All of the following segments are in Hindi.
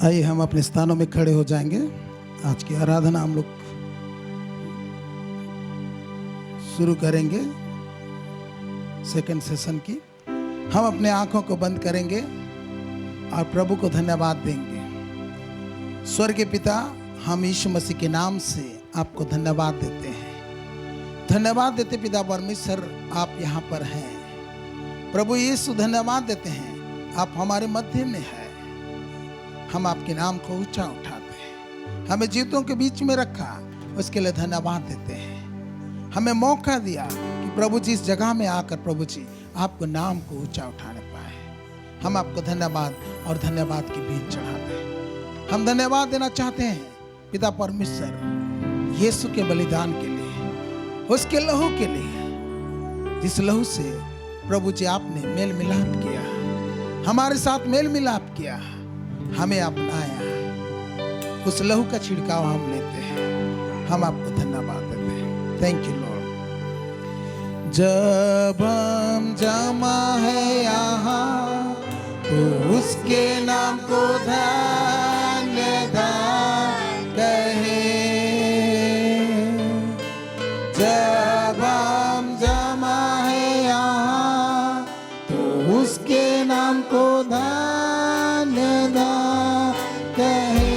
आइए हम अपने स्थानों में खड़े हो जाएंगे। आज की आराधना हम लोग शुरू करेंगे सेकंड सेशन की। हम अपने आंखों को बंद करेंगे और प्रभु को धन्यवाद देंगे। स्वर्गीय पिता, हम यीशु मसीह के नाम से आपको धन्यवाद देते हैं। धन्यवाद देते पिता परमेश्वर, आप यहाँ पर हैं। प्रभु यीशु धन्यवाद देते हैं, आप हमारे मध्य में हैं। हम आपके नाम को ऊंचा उठाते हैं। हमें जीवों के बीच में रखा, उसके लिए धन्यवाद देते हैं। हमें मौका दिया कि प्रभु जी इस जगह में आकर प्रभु जी आपको नाम को ऊंचा उठाने पाए। हम आपको धन्यवाद और धन्यवाद की बीच चढ़ाते हैं। हम धन्यवाद देना चाहते हैं पिता परमेश्वर यीशु के बलिदान के लिए, उसके लहू के लिए, जिस लहू से प्रभु जी आपने मेल मिलाप किया, हमारे साथ मेल मिलाप किया, हमें अपनाया। उस लहू का छिड़काव हम लेते हैं। हम आपको धन्यवाद देते हैं। Thank you Lord. जब हम जमा है यहाँ तो उसके नाम को धन्यवाद कहे। जब हम जमा है यहाँ तो उसके नाम को धन्यवाद कहे।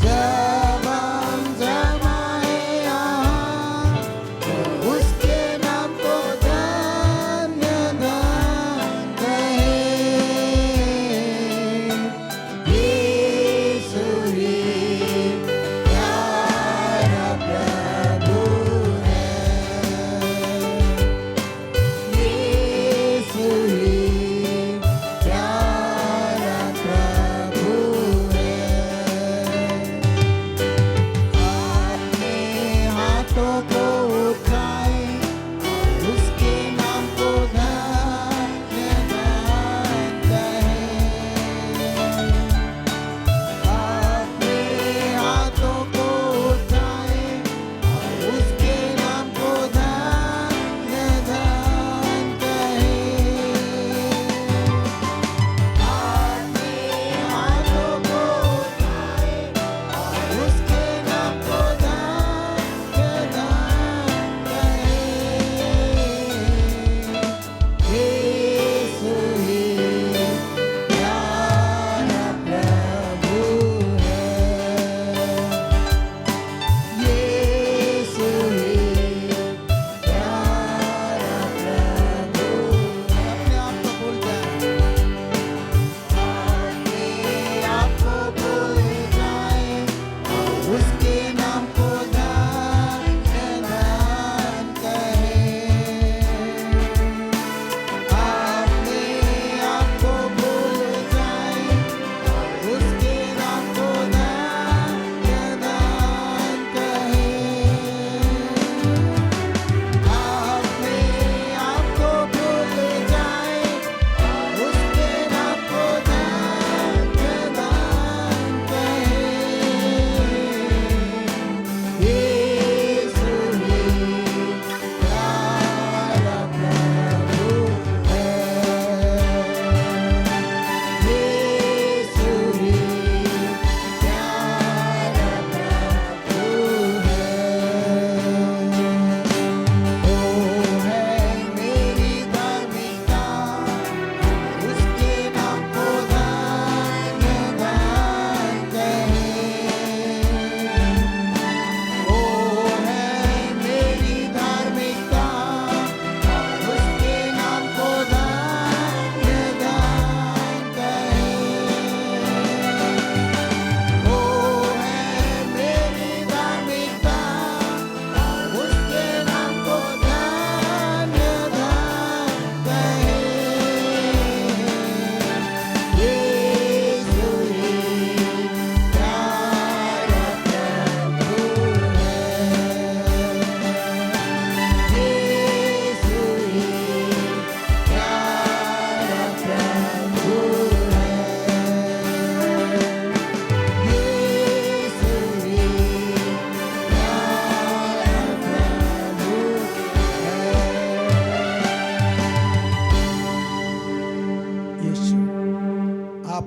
जब हम जमा है यहाँ तो उसके नाम को धन्यवाद कहे। यीशु ही प्यारा प्रभु है। यीशु ही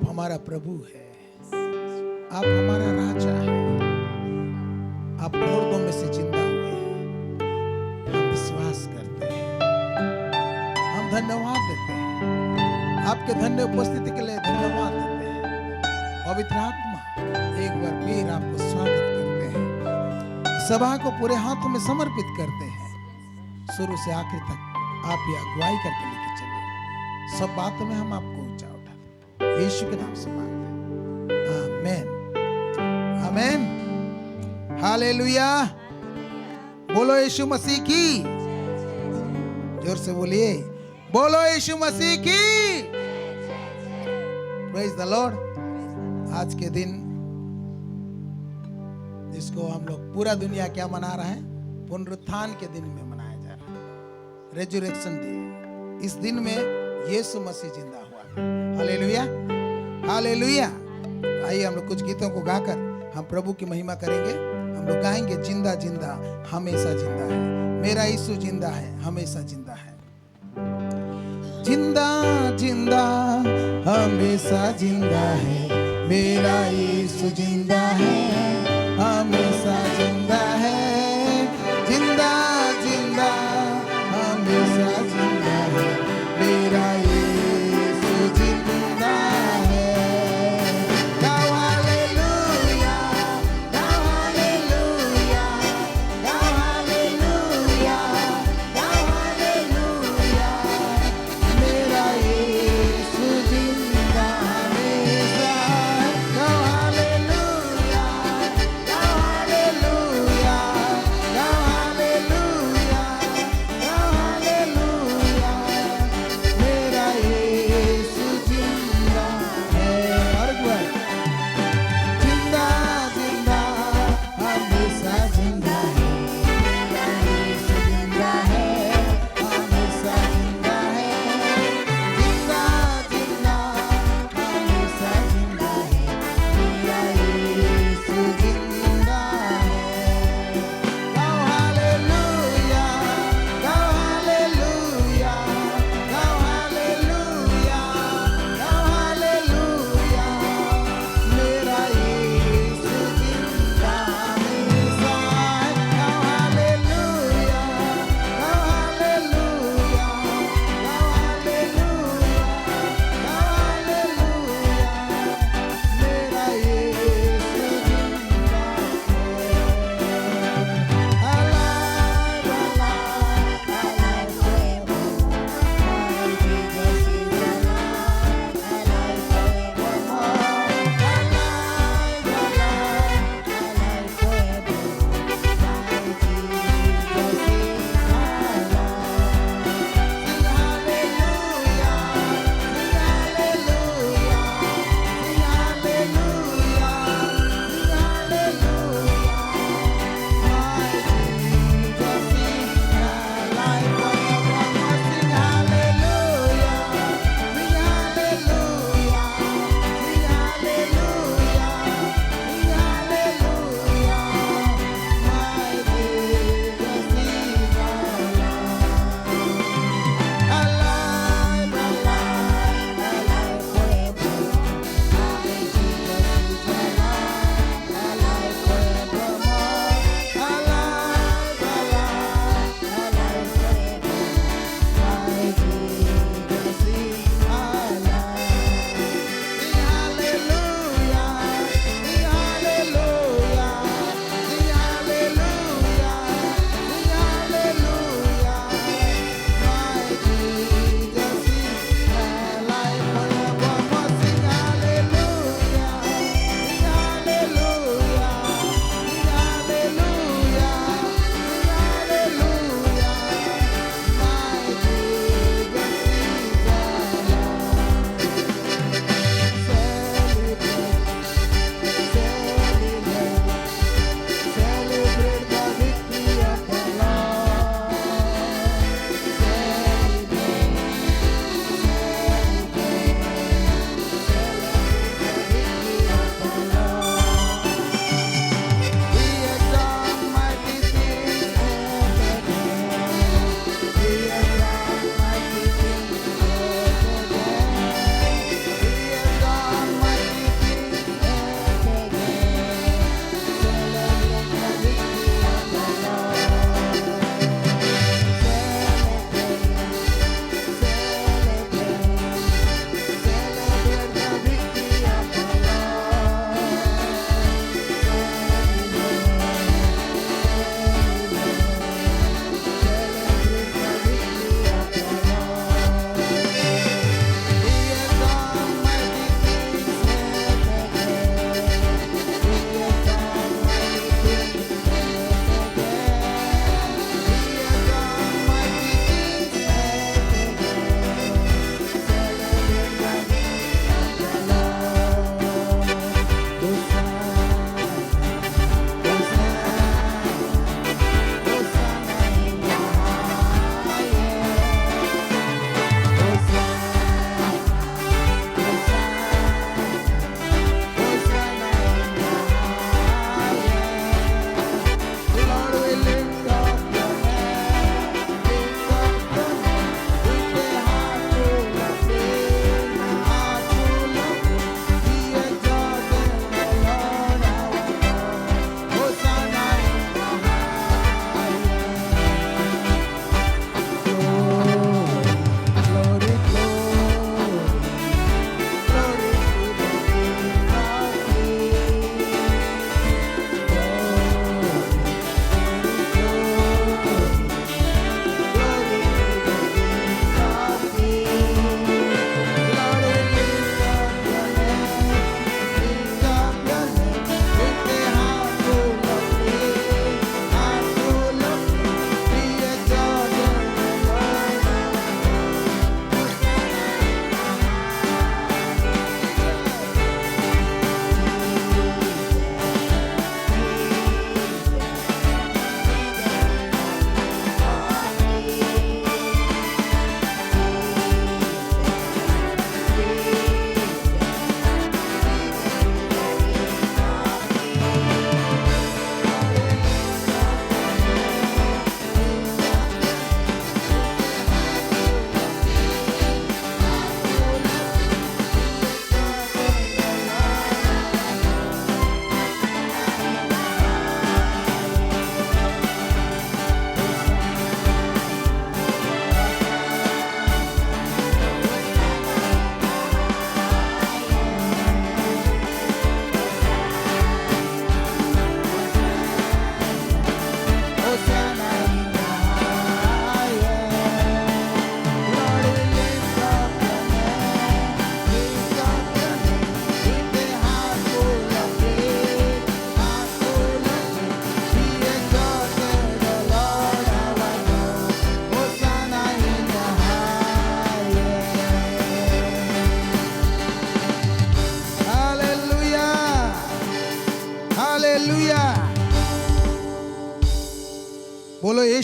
आप हमारा प्रभु है, आप हमारा राजा है, आप मुर्दों में से जिंदा हुए हैं। हम विश्वास करते हैं, हम धन्यवाद देते हैं, आपके धन्य उपस्थिति के लिए धन्यवाद देते हैं। पवित्र आत्मा, एक बार फिर आपको स्वागत करते हैं, सभा को पूरे हाथों में समर्पित करते हैं। शुरू से आखिर तक आप ही अगुवाई करके लेके चले, सब बातों में हम आपको ऊंचा उठाते हैं। यीशु के नाम से मांगते हैं, आमीन आमीन, हालेलुया। बोलो यीशु मसीह की, जोर से बोलिए, बोलो यीशु मसीह की। Praise the Lord. आज के दिन जिसको हम लोग पूरा दुनिया क्या मना रहे हैं, पुनरुत्थान के दिन में मनाया जा रहा है, रेजुरेक्शन डे। इस दिन में यीशु मसीह जिंदा हुआ। Hallelujah hallelujah. आइए हम लोग कुछ गीतों को गाकर हम प्रभु की महिमा करेंगे। हम लोग गाएंगे, जिंदा जिंदा हमेशा जिंदा है, मेरा यीशु जिंदा है, हमेशा जिंदा है। जिंदा जिंदा हमेशा जिंदा है, मेरा यीशु जिंदा है, हमेशा जिंदा है। जिंदा जिंदा हमेशा जिंदा है, मेरा यीशु जिंदा है। गाओ हालेलुया, गाओ हालेलुया, गाओ हालेलुया, गाओ हालेलुया। मेरा यीशु जिंदा हमेशा। गाओ हालेलुया,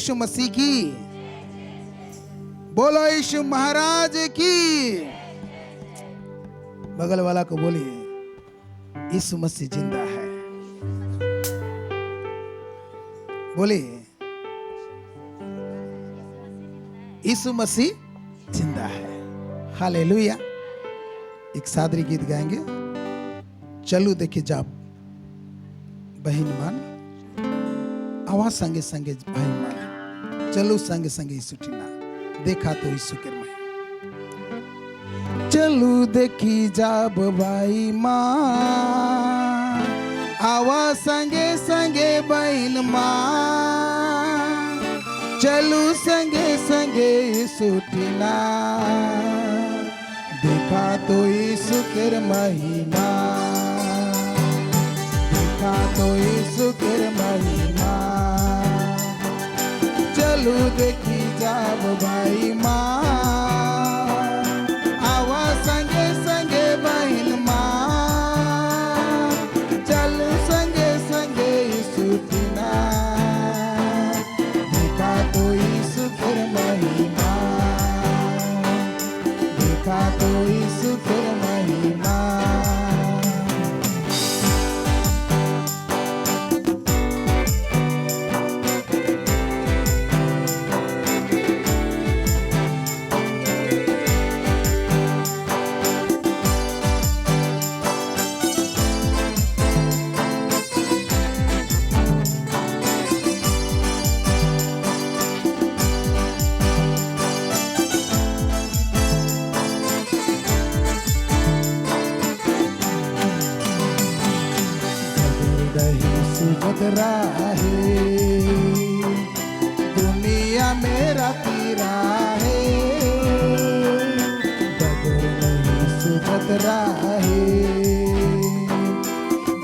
यीशु मसीह की, बोलो यीशु महाराज की। बगल वाला को बोलिए यीशु मसीह जिंदा है। बोलिए यीशु मसीह जिंदा है। हालेलुया। एक सादरी गीत गाएंगे, चलू देखी जा बहन मान, आवाज संगे संगे भाई मान, चलो संगे संगे यीशु टीना, देखा तो यीशु के मैं। चलू देखी जाब भाई मां, आवाज संगे संगे बहन मां, चलू संगे संगे यीशु टीना, देखा तो यीशु के महिमा, देखा तो यीशु के महिमा। चलू देखी जाब भाई माँ, आवा संगे संगे बहन माँ, चलू संगे संगे यीशु टीना, देखा तो यीशु के महिमा, देखा तो यीशु के महिमा। राहे दुनिया मेरा तीरा है, बदर नहीं सुझत राहे,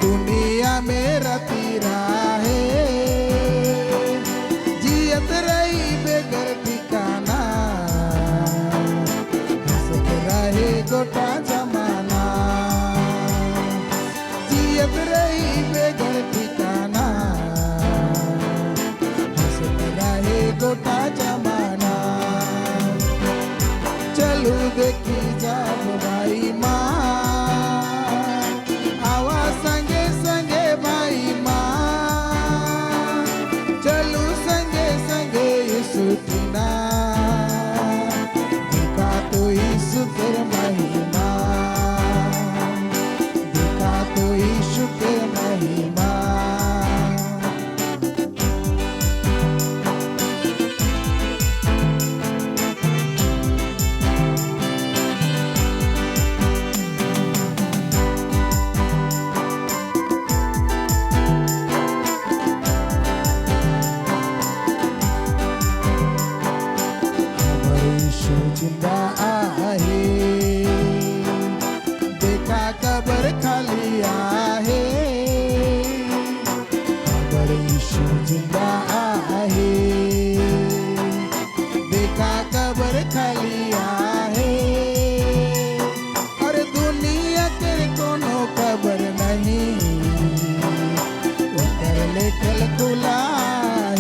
दुनिया मेरा तीरा है, जियत रही बेगर ठिकाना, हंसत रहे गोटा जमाना, जियत रही बेगर ठिकाना, गोटा जमाना। चलू देखी जाब भाई माँ, आवा संगे संगे भाई माँ, चलू संगे संगे यीशु टीना, देखा तो यीशु के महिमा, देखा तो यीशु के महिमा। जिंदा आहे, देखा कबर खाली आहे, खबर यीशु जिंदा आहे, देखा कबर खाली आहे, और दुनिया के कोनो खबर नहीं, उतर लेखल खुला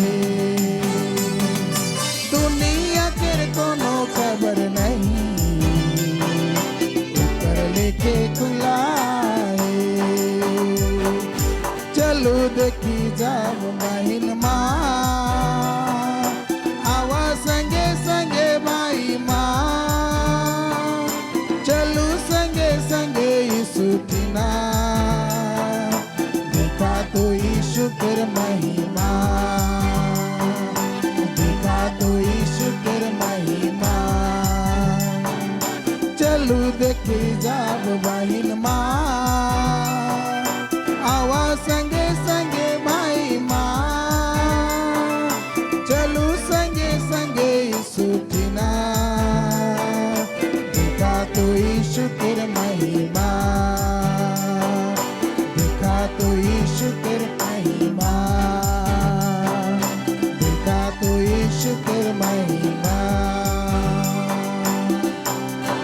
है, दुनिया के कोनो खबर नहीं, ऊपर लेके खुला है। चलो देखी जाब बहन माँ, आवा संगे संगे भाई माँ, चलो संगे संगे यीशु टीना, देखा तो यीशु के महिमा, देखा तो यीशु के महिमा। चलू देखी जाब बहन माँ, आवा संगे संगे भाई माँ, चलू संगे संगे यीशु टीना, देखा तो यीशु के महिमा, देखा तो यीशु के महिमा, देखा तो यीशु के महिमा।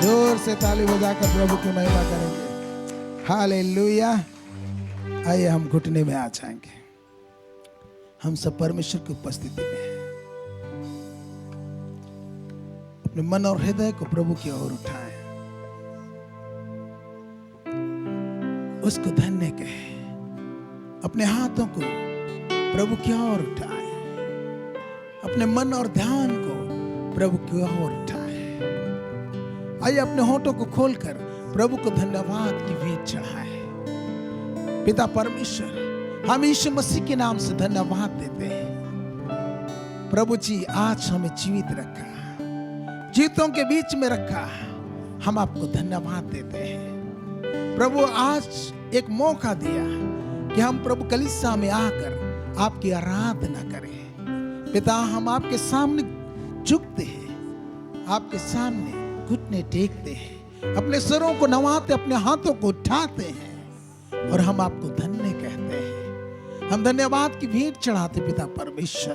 जोर से ताली बजाकर प्रभु की महिमा करेंगे। हालेलुया। आइए हम घुटने में आ जाएंगे। हम सब परमेश्वर की उपस्थिति में हैं। अपने मन और हृदय को प्रभु की ओर उठाएं, उसको धन्य कहे। अपने हाथों को प्रभु की ओर उठाएं, अपने मन और ध्यान को प्रभु की ओर उठाएं। आइए अपने होठों को खोलकर प्रभु को धन्यवाद की भेंट चढ़ाएं। पिता परमेश्वर, हम यीशु मसीह के नाम से धन्यवाद देते हैं। प्रभु जी, आज हमें जीवित रखा, जीवितों के बीच में रखा, हम आपको धन्यवाद देते हैं। प्रभु, आज एक मौका दिया कि हम प्रभु कलीसिया में आकर आपकी आराधना करें। पिता, हम आपके सामने झुकते हैं, आपके सामने घुटने टेकते हैं, अपने सरों को नवाते, अपने हाथों को उठाते हैं और हम आपको धन्य कहते हैं। हम धन्यवाद की भेंट चढ़ाते पिता परमेश्वर,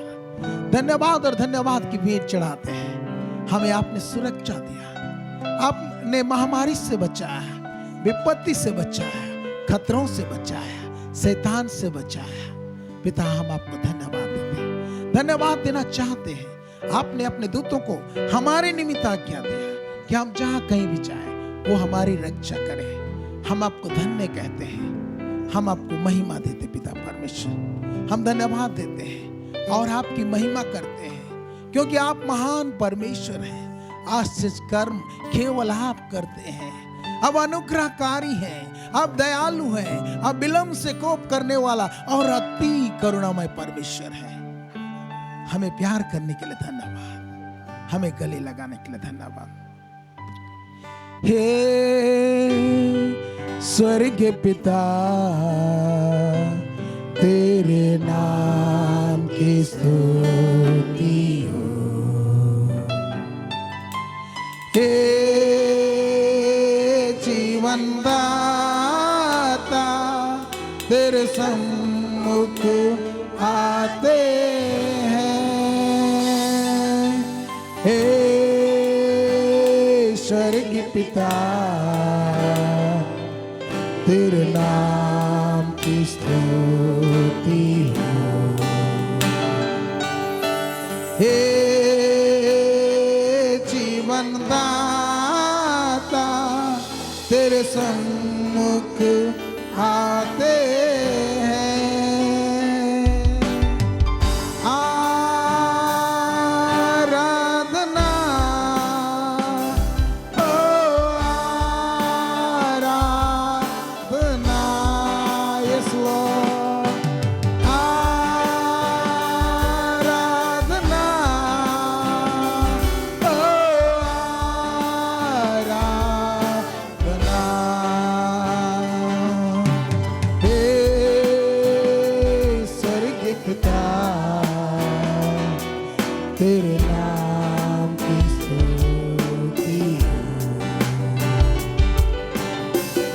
धन्यवाद और धन्यवाद की भेंट चढ़ाते हैं। हमें आपने सुरक्षा दिया, आपने महामारी से बचाया, विपत्ति से बचाया, खतरों से बचाया, शैतान से बचाया। पिता, हम आपको धन्यवाद देते हैं, धन्यवाद देना चाहते हैं। आपने अपने दूतों को हमारे निमित्त आज्ञा दिया कि हम जहां कहीं भी जाएं वो हमारी रक्षा करें। हम आपको धन्य कहते हैं, हम आपको महिमा देते पिता परमेश्वर। हम धन्यवाद देते हैं और आपकी महिमा करते हैं, क्योंकि आप महान परमेश्वर हैं। आश्चर्य कर्म केवल आप करते हैं। अब अनुग्रहकारी हैं, आप दयालु हैं, आप विलंब से कोप करने वाला और अति करुणामय परमेश्वर है। हमें प्यार करने के लिए धन्यवाद, हमें गले लगाने के लिए धन्यवाद। हे स्वर्गीय पिता, तेरे नाम की स्तुति हो। हे जीवन दाता, तेरे सम्मुख आते हैं। हे स्वर्गीय पिता, तेरे नाम की स्तुति हो। हे जीवन दाता, तेरे सम्मुख आते हैं। तेरे नाम की स्तुति हो।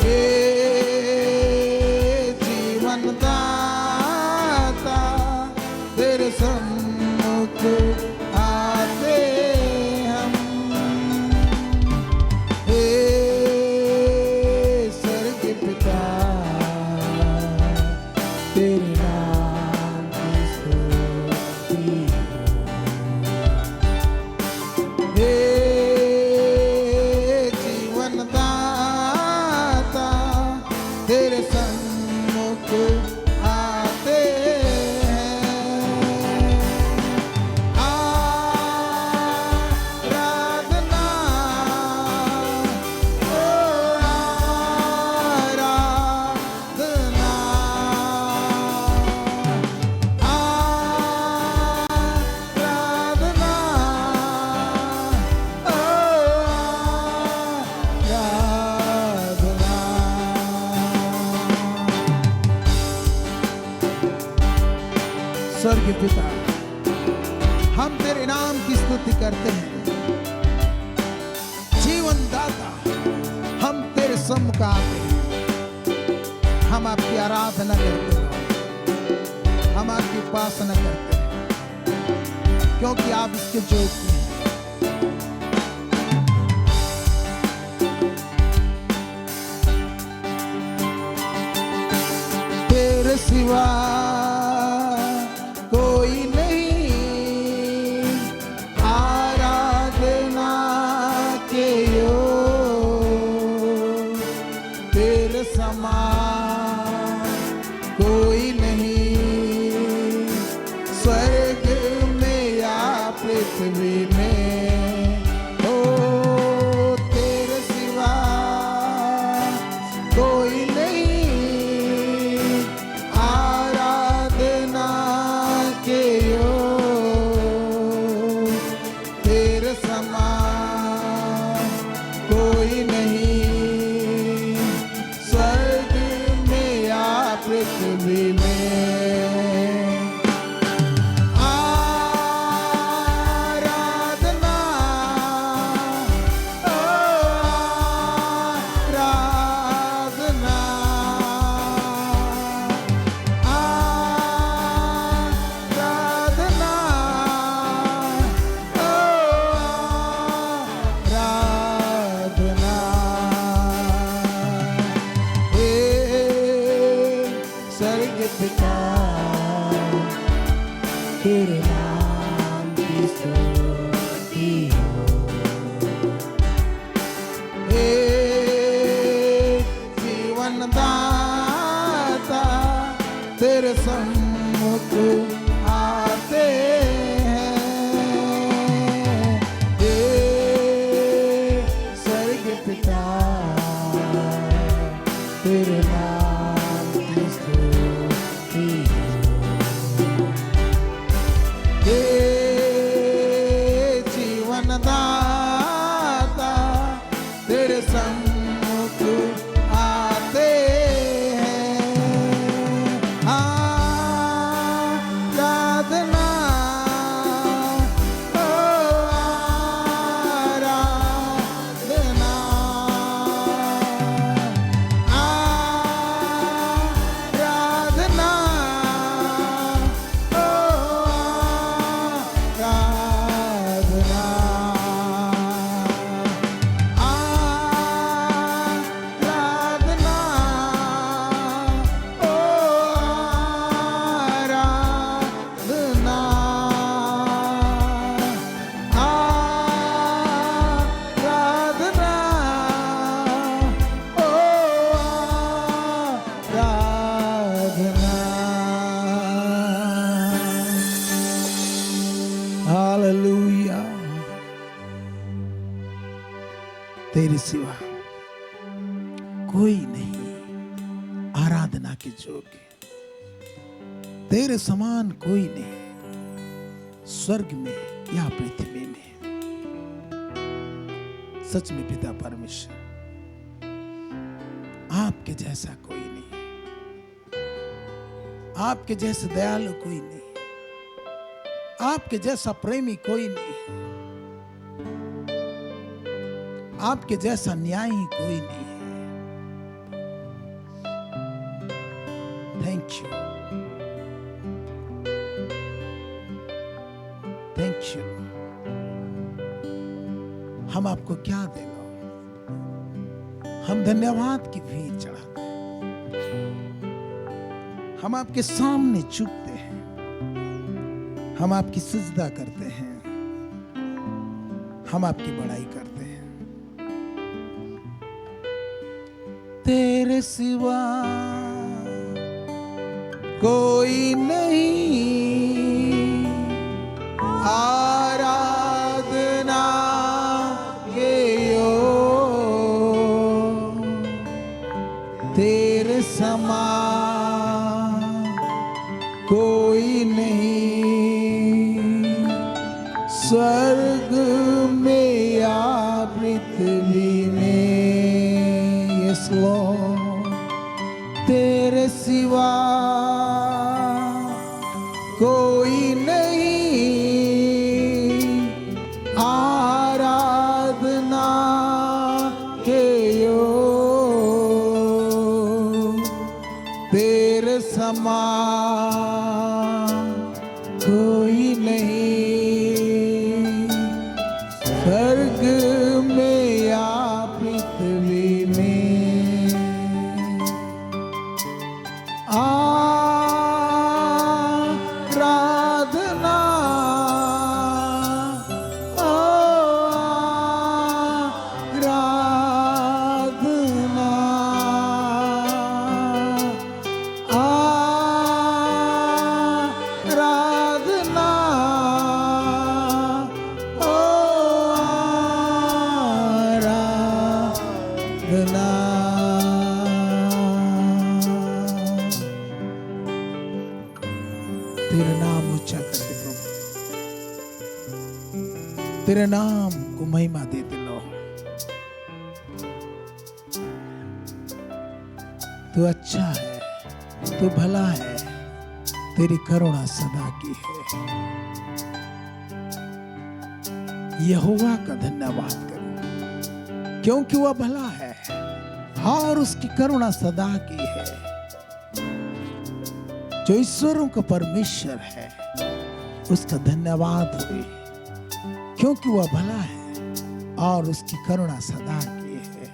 हे जीवन दाता, तेरे सम्मुख आते हम। हे स्वर्गीय पिता, तेरे नाम की स्तुति हो। हे जीवन दाता, तेरे सम्मुख आते हैं। आराधना, ओ आराधना, आराधना, ओ आराधना। स्वर्गीय पिता, हम तेरे नाम की स्तुति करते हैं। जीवन दाता, हम तेरे सम्मुख आते हैं। हम आपकी आराधना करते हैं, हम आपकी उपासना करते हैं, क्योंकि आप इसके योग्य हैं। तेरे सिवा कोई नहीं, आराधना दाता तेरे सम्मुख आते हैं। आराधना ओ आराधना आराधना ओ आराधना आराधना ओ आराधना आराधना ओ आराधना। हालेलुया। तेरे सिवा कोई नहीं आराधना के योग्य, तेरे समान कोई नहीं स्वर्ग में या पृथ्वी में। सच में पिता परमेश्वर आपके जैसा कोई नहीं, आपके जैसे दयालु कोई नहीं, आपके जैसा प्रेमी कोई नहीं, आपके जैसा न्यायी कोई नहीं है। Thank you, thank you. हम आपको क्या देना, हम धन्यवाद की भीख चढ़ाते हैं, हम आपके सामने झुकते हैं, हम आपकी सजदा करते हैं, हम आपकी बड़ाई करते हैं। तेरे सिवा कोई नहीं आराधना के योग्य, तेरे समान कोई नहीं स्वर्ग में या पृथ्वी में। यस लॉर्ड, तेरे सिवा कोई नहीं आराधना के योग्य, तेरे समान कोई नहीं स्वर्ग में या पृथ्वी में। आराधना ओ आराधना आराधना ओ आराधना। तेरा नाम ऊंचा करते प्रभु, तेरे नाम को महिमा देते लो। तू अच्छा है, तू भला है, तेरी करुणा सदा की है। यहोवा का धन्यवाद करो क्योंकि वह भला है और उसकी करुणा सदा की है। जो ईश्वरों का परमेश्वर है उसका धन्यवाद हो क्योंकि वह भला है और उसकी करुणा सदा की है।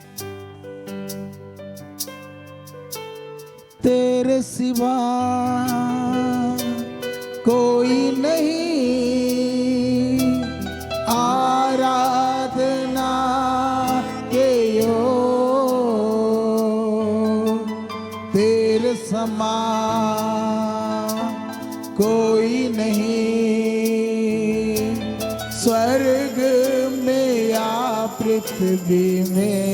तेरे सिवा कोई नहीं आराधना के योग्य, तेरे समान कोई नहीं स्वर्ग में या पृथ्वी में।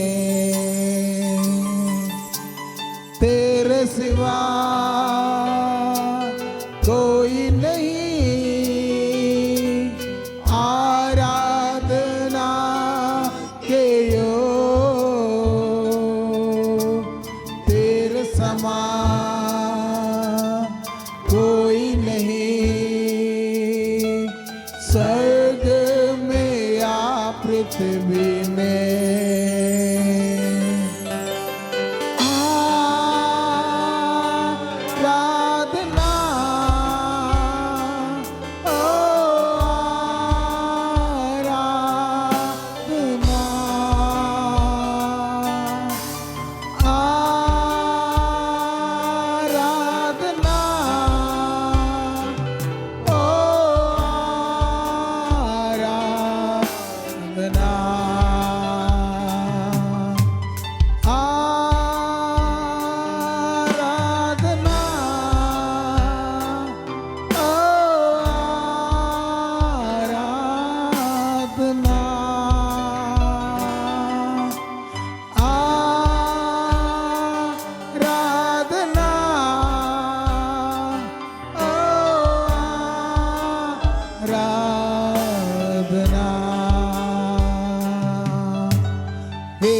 तेरे सिवा कोई नहीं आराधना पृथ्वी में आराधना, ओ आराधना, आराधना, ओ आराधना, आराधना, ओ आराधना, आराधना, ओ आराधना। हे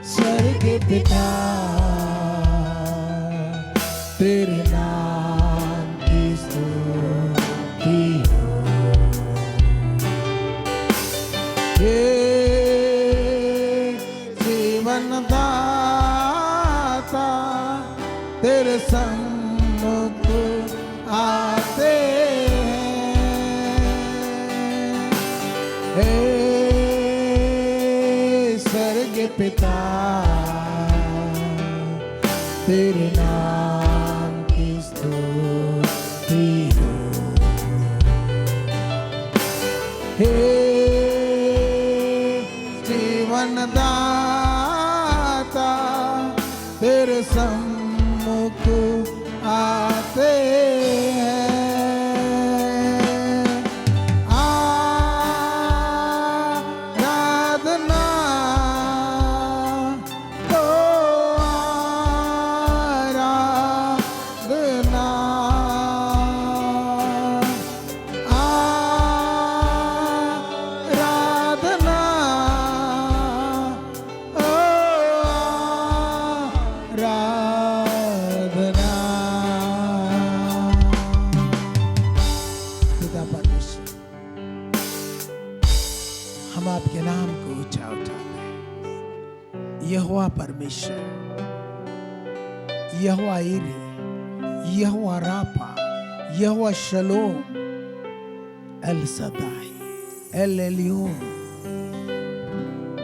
स्वर्ग पिता, तेरे नाम की स्तुति हो। हे जीवन दाता, तेरे सम्मुख आते हैं। हे स्वर्ग पिता, तेरे नाम की स्तुति हो। हे जीवन दाता, तेरे सम्मुख आते हैं। आराधना, ओ आराधना, आराधना, ओ आराधना। पिता परमेश्वर, हम आपके नाम को ऊंचा उठाते हैं। यहोवा परमेश्वर, यहोवा ईरे, यहोवा रापा, यहोवा शलोम, एल सदाई, एल एलियोन,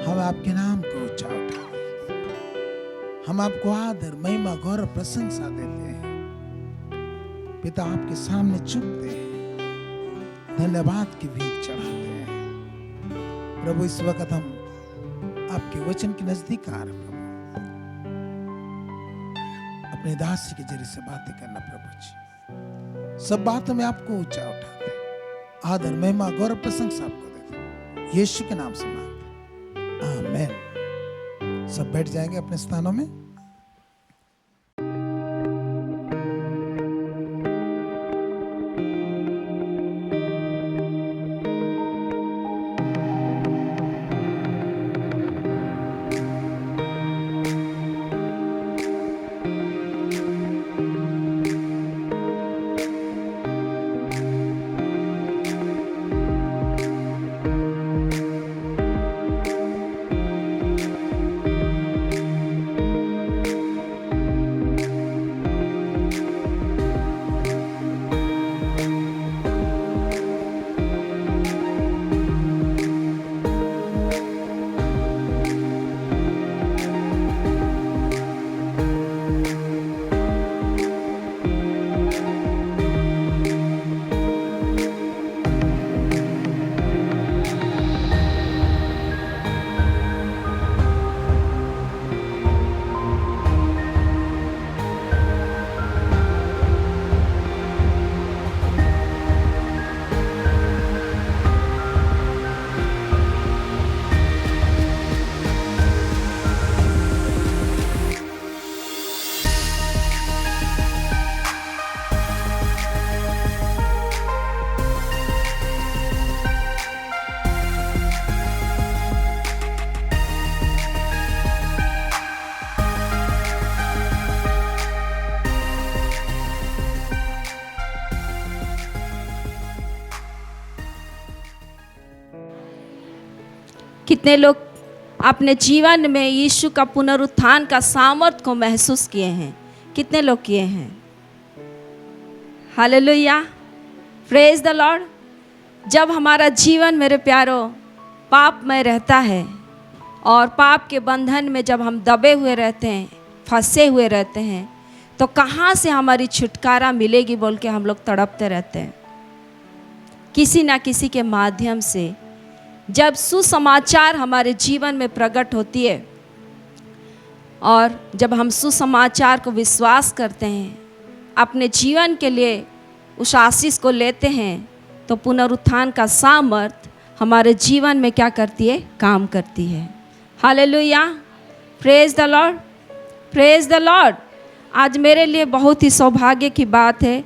हम आपके नाम को ऊंचा उठाते हैं। हम आपको आदर, महिमा, गौरव, प्रशंसा देते हैं। पिता आपके सामने झुकते हैं, धन्यवाद की भीख चढ़ाते हैं। प्रभु इस वक्त हम आपके वचन के नजदीक आ रहे हैं। प्रभु अपने दास के जरिए से बातें करना प्रभु जी। सब बातों में आपको ऊंचा उठाते हैं, आदर, महिमा, गौरव, प्रशंसा आपको देते हैं। यीशु के नाम से मांगते हैं, आमीन। सब बैठ जाएंगे अपने स्थानों में। कितने लोग अपने जीवन में यीशु का पुनरुत्थान का सामर्थ्य को महसूस किए हैं? कितने लोग किए हैं? Hallelujah, praise the Lord. जब हमारा जीवन मेरे प्यारों पाप में रहता है और पाप के बंधन में जब हम दबे हुए रहते हैं, फंसे हुए रहते हैं, तो कहाँ से हमारी छुटकारा मिलेगी बोल के हम लोग तड़पते रहते हैं। किसी ना किसी के माध्यम से जब सुसमाचार हमारे जीवन में प्रकट होती है और जब हम सुसमाचार को विश्वास करते हैं, अपने जीवन के लिए उस आशीष को लेते हैं, तो पुनरुत्थान का सामर्थ हमारे जीवन में क्या करती है? काम करती है। Hallelujah, praise the Lord, praise the Lord. आज मेरे लिए बहुत ही सौभाग्य की बात है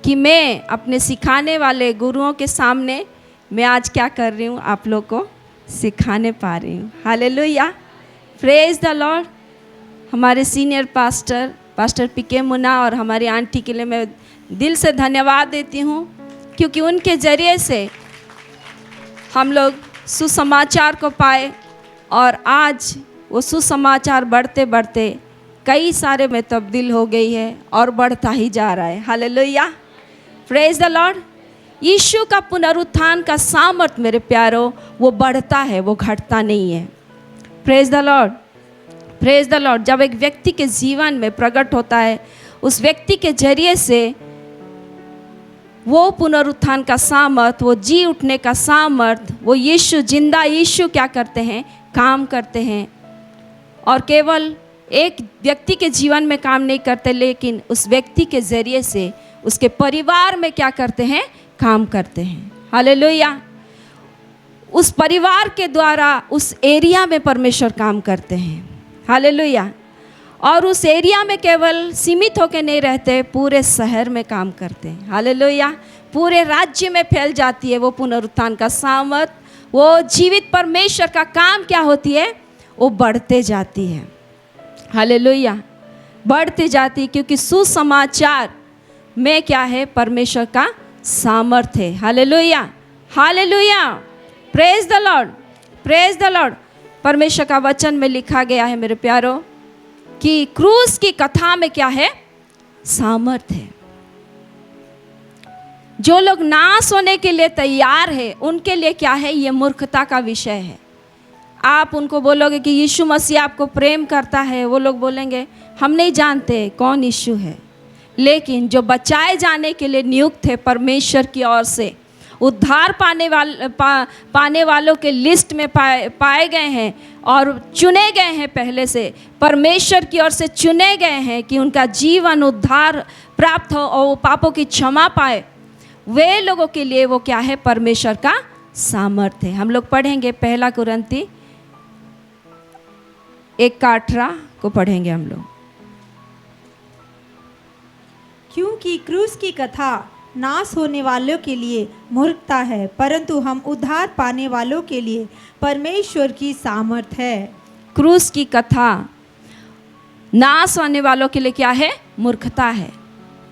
कि मैं अपने सिखाने वाले गुरुओं के सामने मैं आज क्या कर रही हूँ? आप लोग को सिखाने पा रही हूँ। Hallelujah, praise the Lord. हमारे सीनियर पास्टर पीके मुन्ना और हमारी आंटी के लिए मैं दिल से धन्यवाद देती हूँ, क्योंकि उनके ज़रिए से हम लोग सुसमाचार को पाए और आज वो सुसमाचार बढ़ते बढ़ते कई सारे में तब्दील हो गई है और बढ़ता ही जा रहा है। Hallelujah, praise the Lord. यीशु का पुनरुत्थान का सामर्थ मेरे प्यारों वो बढ़ता है, वो घटता नहीं है। Praise the Lord, praise the Lord. जब एक व्यक्ति के जीवन में प्रकट होता है, उस व्यक्ति के जरिए से वो पुनरुत्थान का सामर्थ, वो जी उठने का सामर्थ, वो यीशु, जिंदा यीशु क्या करते हैं? काम करते हैं। और केवल एक व्यक्ति के जीवन में काम नहीं करते, लेकिन उस व्यक्ति के ज़रिए से उसके परिवार में क्या करते हैं? काम करते हैं। हालेलुया, उस परिवार के द्वारा उस एरिया में परमेश्वर काम करते हैं। हालेलुया, और उस एरिया में केवल सीमित होकर नहीं रहते, पूरे शहर में काम करते हैं। हालेलुया, पूरे राज्य में फैल जाती है वो पुनरुत्थान का सामर्थ। वो जीवित परमेश्वर का काम क्या होती है? वो बढ़ते जाती है। हालेलुया, बढ़ते जाती है, क्योंकि सुसमाचार में क्या है? परमेश्वर का सामर्थ है। Hallelujah, hallelujah, praise the Lord, praise the Lord. परमेश्वर का वचन में लिखा गया है मेरे प्यारों कि क्रूस की कथा में क्या है? सामर्थ है। जो लोग नाश होने के लिए तैयार है, उनके लिए क्या है? ये मूर्खता का विषय है। आप उनको बोलोगे कि यीशु मसीह आपको प्रेम करता है, वो लोग बोलेंगे हम नहीं जानते कौन यीशु है। लेकिन जो बचाए जाने के लिए नियुक्त है परमेश्वर की ओर से, उद्धार पाने वालों के लिस्ट में पाए गए हैं और चुने गए हैं, पहले से परमेश्वर की ओर से चुने गए हैं कि उनका जीवन उद्धार प्राप्त हो और वो पापों की क्षमा पाए, वे लोगों के लिए वो क्या है? परमेश्वर का सामर्थ्य है। हम लोग पढ़ेंगे 1 कुरिन्थी 1:18 को पढ़ेंगे हम लोग। क्योंकि क्रूस की कथा नाश होने वालों के लिए मूर्खता है, परंतु हम उद्धार पाने वालों के लिए परमेश्वर की सामर्थ है। क्रूस की कथा नाश होने वालों के लिए क्या है? मूर्खता है।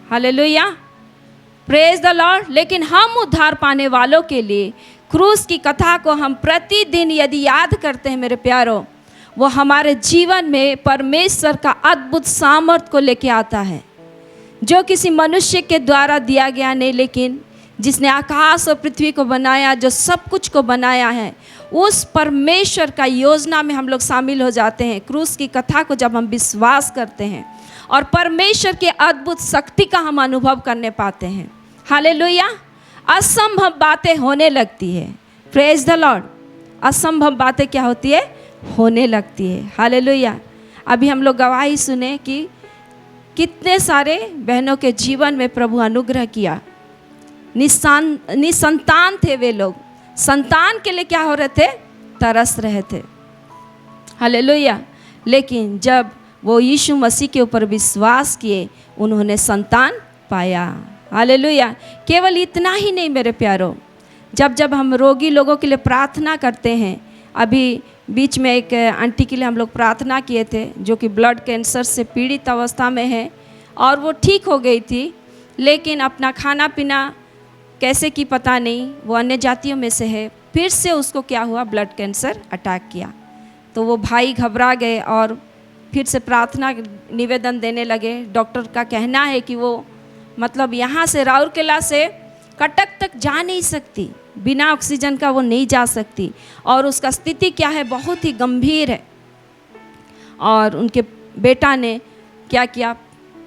Hallelujah, praise the Lord. लेकिन हम उद्धार पाने वालों के लिए क्रूस की कथा को हम प्रतिदिन यदि याद करते हैं मेरे प्यारों, वो हमारे जीवन में परमेश्वर का अद्भुत सामर्थ को लेके आता है, जो किसी मनुष्य के द्वारा दिया गया नहीं, लेकिन जिसने आकाश और पृथ्वी को बनाया, जो सब कुछ को बनाया है, उस परमेश्वर का योजना में हम लोग शामिल हो जाते हैं। क्रूस की कथा को जब हम विश्वास करते हैं और परमेश्वर की अद्भुत शक्ति का हम अनुभव करने पाते हैं, हालेलुया, असंभव बातें होने लगती है। Praise the Lord. असंभव बातें क्या होती है? होने लगती है। हालेलुया। अभी हम लोग गवाही सुने कि कितने सारे बहनों के जीवन में प्रभु अनुग्रह किया। निसंतान थे वे लोग, संतान के लिए क्या हो रहे थे? तरस रहे थे। हालेलुया। लेकिन जब वो यीशु मसीह के ऊपर विश्वास किए, उन्होंने संतान पाया। हालेलुया। केवल इतना ही नहीं मेरे प्यारों, जब हम रोगी लोगों के लिए प्रार्थना करते हैं, अभी बीच में एक आंटी के लिए हम लोग प्रार्थना किए थे जो कि ब्लड कैंसर से पीड़ित अवस्था में है और वो ठीक हो गई थी, लेकिन अपना खाना पीना कैसे की पता नहीं, वो अन्य जातियों में से है, फिर से उसको क्या हुआ, ब्लड कैंसर अटैक किया। तो वो भाई घबरा गए और फिर से प्रार्थना निवेदन देने लगे। डॉक्टर का कहना है कि वो मतलब यहाँ से राउरकेला से कटक तक जा नहीं सकती, बिना ऑक्सीजन का वो नहीं जा सकती, और उसका स्थिति क्या है, बहुत ही गंभीर है। और उनके बेटा ने क्या किया,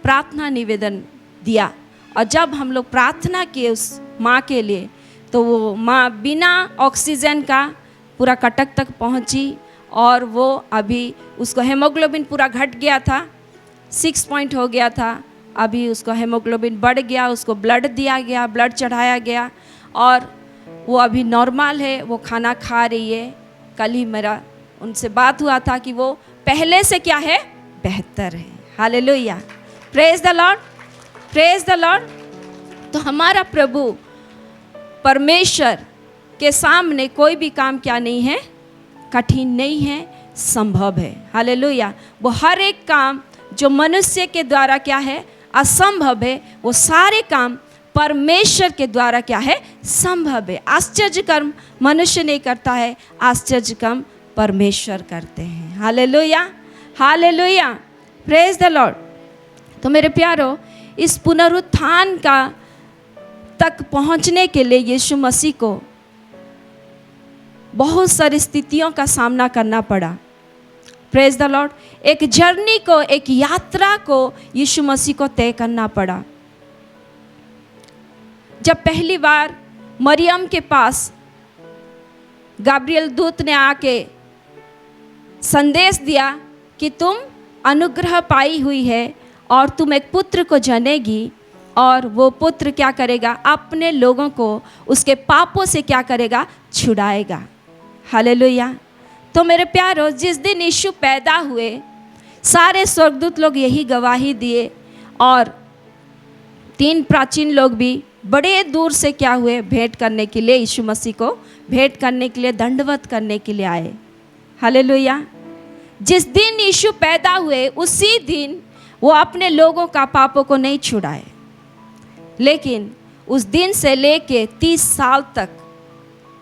प्रार्थना निवेदन दिया। और जब हम लोग प्रार्थना किए उस माँ के लिए, तो वो माँ बिना ऑक्सीजन का पूरा कटक तक पहुँची, और वो अभी उसको हेमोग्लोबिन पूरा घट गया था, 6 पॉइंट हो गया था। अभी उसको हेमोग्लोबिन बढ़ गया, उसको ब्लड दिया गया, ब्लड चढ़ाया गया, और वो अभी नॉर्मल है, वो खाना खा रही है। कल ही मेरा उनसे बात हुआ था कि वो पहले से क्या है, बेहतर है। Hallelujah, praise the Lord, praise the Lord. तो हमारा प्रभु परमेश्वर के सामने कोई भी काम क्या नहीं है, कठिन नहीं है, संभव है। हालेलुया। वो हर एक काम जो मनुष्य के द्वारा क्या है, असंभव है, वो सारे काम परमेश्वर के द्वारा क्या है, संभव है। आश्चर्य कर्म मनुष्य नहीं करता है, आश्चर्य कर्म परमेश्वर करते हैं। Hallelujah, hallelujah, praise the Lord. तो मेरे प्यारो, इस पुनरुत्थान का तक पहुंचने के लिए यीशु मसीह को बहुत सारी स्थितियों का सामना करना पड़ा। Praise the Lord. एक जर्नी को, एक यात्रा को यीशु मसीह को तय करना पड़ा। जब पहली बार मरियम के पास गाब्रियल दूत ने आके संदेश दिया कि तुम अनुग्रह पाई हुई है और तुम एक पुत्र को जनेगी, और वो पुत्र क्या करेगा, अपने लोगों को उसके पापों से क्या करेगा, छुड़ाएगा। हालेलुया। तो मेरे प्यारो, जिस दिन यीशु पैदा हुए, सारे स्वर्गदूत लोग यही गवाही दिए, और 3 प्राचीन लोग भी बड़े दूर से क्या हुए, भेंट करने के लिए, यीशु मसीह को भेंट करने के लिए, दंडवत करने के लिए आए। हालेलुया। जिस दिन यीशु पैदा हुए, उसी दिन वो अपने लोगों का पापों को नहीं छुड़ाए, लेकिन उस दिन से लेके 30 साल तक,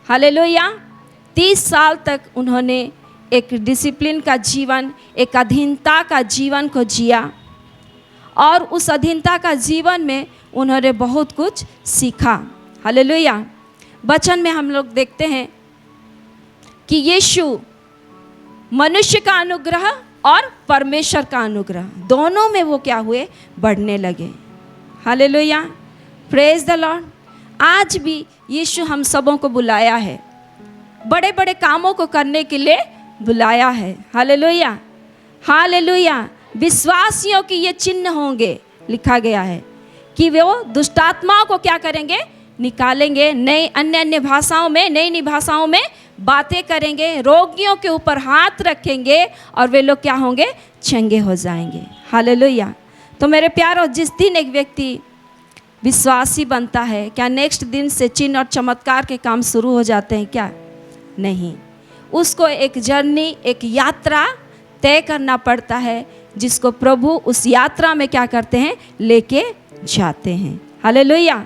हालेलुया, 30 साल तक उन्होंने एक डिसिप्लिन का जीवन, एक अधीनता का जीवन को जिया, और उस अधीनता का जीवन में उन्होंने बहुत कुछ सीखा। हालेलुया। वचन में हम लोग देखते हैं कि यीशु मनुष्य का अनुग्रह और परमेश्वर का अनुग्रह दोनों में वो क्या हुए, बढ़ने लगे। Hallelujah, praise the Lord. आज भी यीशु हम सबों को बुलाया है, बड़े बड़े कामों को करने के लिए बुलाया है। Hallelujah, hallelujah. विश्वासियों की ये चिन्ह होंगे, लिखा गया है कि वो दुष्टात्माओं को क्या करेंगे, निकालेंगे, नई अन्य भाषाओं में, नई नई भाषाओं में बातें करेंगे, रोगियों के ऊपर हाथ रखेंगे, और वे लोग क्या होंगे, चंगे हो जाएंगे। हालेलुया। तो मेरे प्यारों, जिस दिन एक व्यक्ति विश्वासी बनता है, क्या नेक्स्ट दिन से चिन्ह और चमत्कार के काम शुरू हो जाते हैं क्या? नहीं। उसको एक जर्नी, एक यात्रा तय करना पड़ता है, जिसको प्रभु उस यात्रा में क्या करते हैं, लेके जाते हैं। Hallelujah,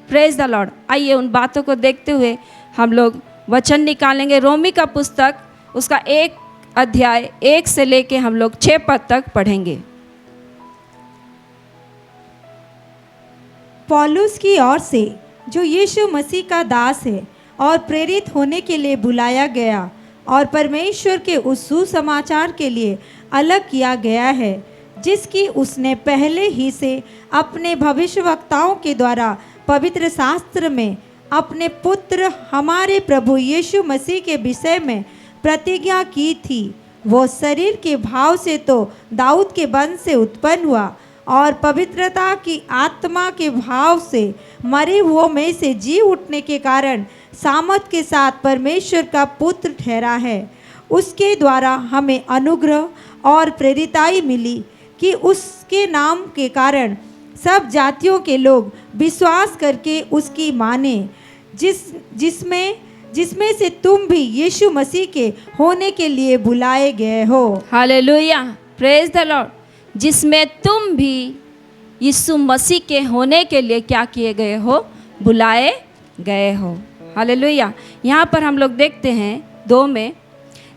praise the Lord. आइए उन बातों को देखते हुए हम लोग वचन निकालेंगे। रोमी का पुस्तक, उसका 1 अध्याय 1 से लेके हम लोग 6 पद तक पढ़ेंगे। पौलुस की ओर से, जो यीशु मसीह का दास है और प्रेरित होने के लिए बुलाया गया और परमेश्वर के उस सुसमाचार के लिए अलग किया गया है, जिसकी उसने पहले ही से अपने भविष्यवक्ताओं के द्वारा पवित्र शास्त्र में अपने पुत्र हमारे प्रभु यीशु मसीह के विषय में प्रतिज्ञा की थी। वो शरीर के भाव से तो दाऊद के वंश से उत्पन्न हुआ, और पवित्रता की आत्मा के भाव से मरे हुओं में से जी उठने के कारण सामर्थ के साथ परमेश्वर का पुत्र ठहरा है। उसके द्वारा हमें अनुग्रह और प्रेरिताई मिली कि उसके नाम के कारण सब जातियों के लोग विश्वास करके उसकी माने, जिसमें से तुम भी यीशु मसीह के होने के लिए बुलाए गए हो। Hallelujah, praise the Lord. जिसमें तुम भी यीशु मसीह के होने के लिए क्या किए गए हो, बुलाए गए हो। हालेलुया। यहाँ पर हम लोग देखते हैं 2 में,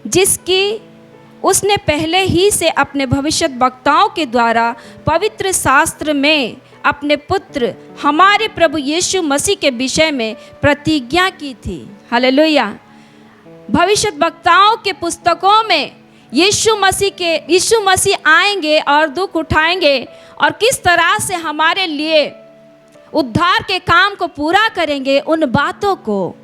जिसकी उसने पहले ही से अपने भविष्य वक्ताओं के द्वारा पवित्र शास्त्र में अपने पुत्र हमारे प्रभु यीशु मसीह के विषय में प्रतिज्ञा की थी। हालेलुया। भविष्य वक्ताओं के पुस्तकों में यीशु मसीह आएंगे और दुख उठाएंगे और किस तरह से हमारे लिए उद्धार के काम को पूरा करेंगे, उन बातों को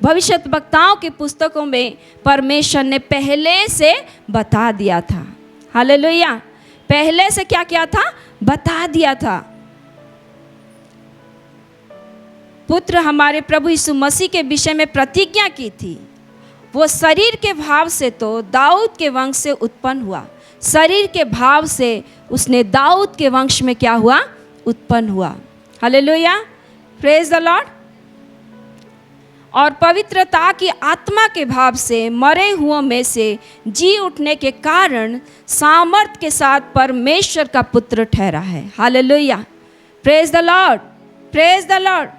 भविष्य वक्ताओं की पुस्तकों में परमेश्वर ने पहले से बता दिया था। हालेलुया। पहले से क्या किया था? बता दिया था। पुत्र हमारे प्रभु यीशु मसीह के विषय में प्रतिज्ञा की थी। वो शरीर के भाव से तो दाऊद के वंश से उत्पन्न हुआ। शरीर के भाव से उसने दाऊद के वंश में क्या हुआ? उत्पन्न हुआ। Hallelujah, praise the Lord. और पवित्रता की आत्मा के भाव से मरे हुओं में से जी उठने के कारण सामर्थ के साथ परमेश्वर का पुत्र ठहरा है। Hallelujah, praise the Lord, praise the Lord.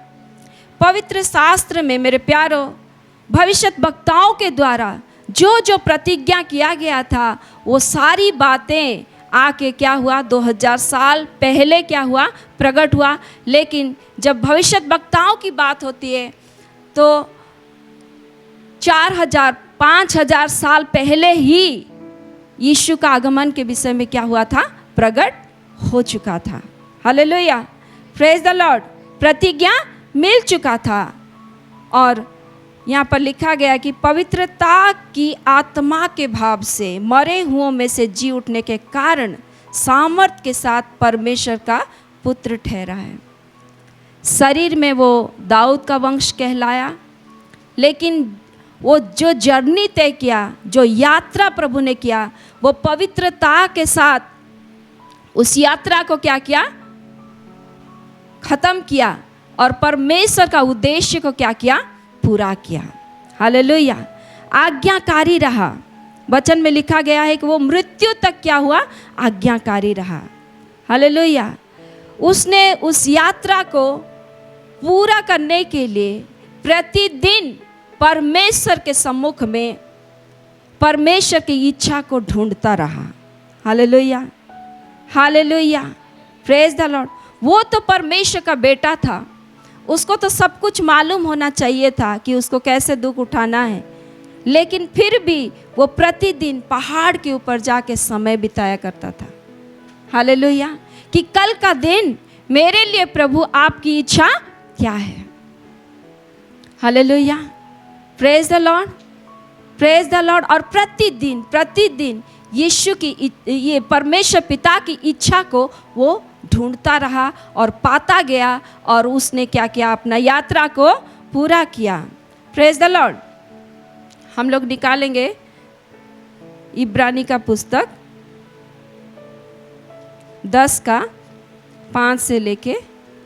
पवित्र शास्त्र में मेरे प्यारो भविष्य वक्ताओं के द्वारा जो जो प्रतिज्ञा किया गया था, वो सारी बातें आके क्या हुआ? 2000 साल पहले क्या हुआ? प्रकट हुआ। लेकिन जब भविष्य वक्ताओं की बात होती है तो 4000 5000 साल पहले ही यीशु का आगमन के विषय में क्या हुआ था? प्रकट हो चुका था। Hallelujah, praise the Lord. प्रतिज्ञा मिल चुका था। और यहाँ पर लिखा गया कि पवित्रता की आत्मा के भाव से मरे हुओं में से जी उठने के कारण सामर्थ के साथ परमेश्वर का पुत्र ठहरा है। शरीर में वो दाऊद का वंश कहलाया, लेकिन वो जो जर्नी तय किया, जो यात्रा प्रभु ने किया, वो पवित्रता के साथ उस यात्रा को क्या किया? खत्म किया और परमेश्वर का उद्देश्य को क्या किया? पूरा किया। हालेलुया। आज्ञाकारी रहा। वचन में लिखा गया है कि वो मृत्यु तक क्या हुआ? आज्ञाकारी रहा। हालेलुया। उसने उस यात्रा को पूरा करने के लिए प्रतिदिन परमेश्वर के सम्मुख में परमेश्वर की इच्छा को ढूंढता रहा। Hallelujah, hallelujah, praise the Lord. वो तो परमेश्वर का बेटा था, उसको तो सब कुछ मालूम होना चाहिए था कि उसको कैसे दुख उठाना है, लेकिन फिर भी वो प्रतिदिन पहाड़ के ऊपर जाके समय बिताया करता था। हालेलुया, कि कल का दिन मेरे लिए प्रभु आपकी इच्छा क्या है। Hallelujah, praise the Lord, praise the Lord. और प्रतिदिन यीशु की ये परमेश्वर पिता की इच्छा को वो ढूंढता रहा और पाता गया और उसने क्या किया? अपना यात्रा को पूरा किया। Praise the Lord. हम लोग निकालेंगे इब्रानी का पुस्तक 10 का 5 से लेके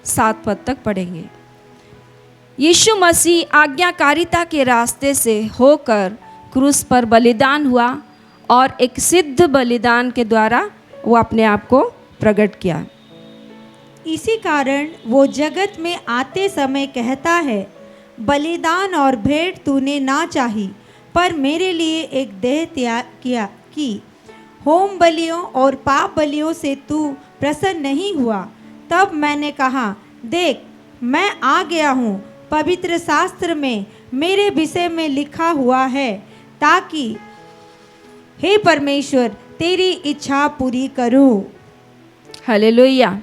7 पद तक पढ़ेंगे। यीशु मसीह आज्ञाकारिता के रास्ते से होकर क्रूस पर बलिदान हुआ और एक सिद्ध बलिदान के द्वारा वो अपने आप को प्रकट किया। इसी कारण वो जगत में आते समय कहता है, बलिदान और भेंट तूने ना चाही, पर मेरे लिए एक देह त्याग किया की होम बलियों और पाप बलियों से तू प्रसन्न नहीं हुआ। तब मैंने कहा, देख मैं आ गया हूँ, पवित्र शास्त्र में मेरे विषय में लिखा हुआ है, ताकि हे परमेश्वर तेरी इच्छा पूरी करूँ। हालेलुया।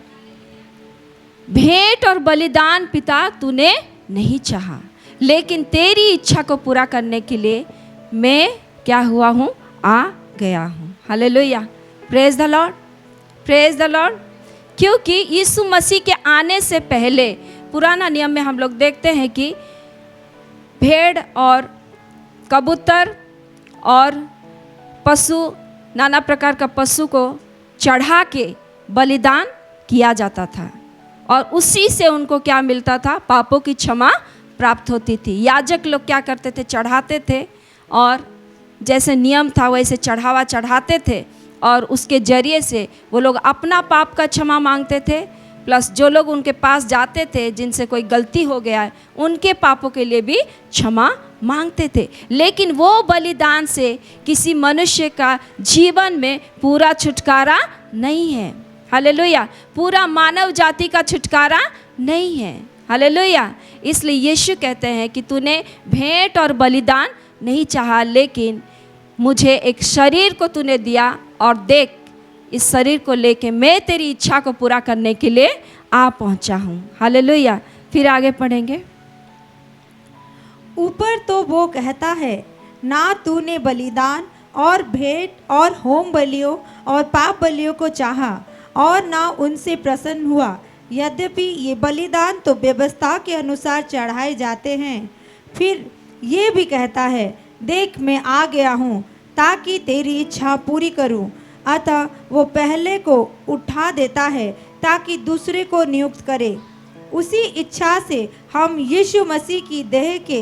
भेंट और बलिदान पिता तूने नहीं चाहा, लेकिन तेरी इच्छा को पूरा करने के लिए मैं क्या हुआ हूँ? आ गया हूँ। Hallelujah, praise the Lord, praise the Lord. क्योंकि यीशु मसीह के आने से पहले पुराना नियम में हम लोग देखते हैं कि भेड़ और कबूतर और पशु, नाना प्रकार का पशु को चढ़ा के बलिदान किया जाता था और उसी से उनको क्या मिलता था? पापों की क्षमा प्राप्त होती थी। याजक लोग क्या करते थे? चढ़ाते थे और जैसे नियम था वैसे चढ़ावा चढ़ाते थे और उसके जरिए से वो लोग अपना पाप का क्षमा मांगते थे, प्लस जो लोग उनके पास जाते थे जिनसे कोई गलती हो गया है उनके पापों के लिए भी क्षमा मांगते थे। लेकिन वो बलिदान से किसी मनुष्य का जीवन में पूरा छुटकारा नहीं है। हालेलुया। पूरा मानव जाति का छुटकारा नहीं है। हालेलुया। इसलिए यीशु कहते हैं कि तूने भेंट और बलिदान नहीं चाहा, लेकिन मुझे एक शरीर को तूने दिया, और देख इस शरीर को लेके मैं तेरी इच्छा को पूरा करने के लिए आ पहुंचा हूँ। हालेलुया। फिर आगे पढ़ेंगे। ऊपर तो वो कहता है, ना तूने बलिदान और भेंट और होम बलियों और पाप बलियों को चाहा और ना उनसे प्रसन्न हुआ, यद्यपि ये बलिदान तो व्यवस्था के अनुसार चढ़ाए जाते हैं। फिर ये भी कहता है, देख मैं आ गया हूँ ताकि तेरी इच्छा पूरी करूँ। अतः वो पहले को उठा देता है ताकि दूसरे को नियुक्त करे। उसी इच्छा से हम यीशु मसीह की देह के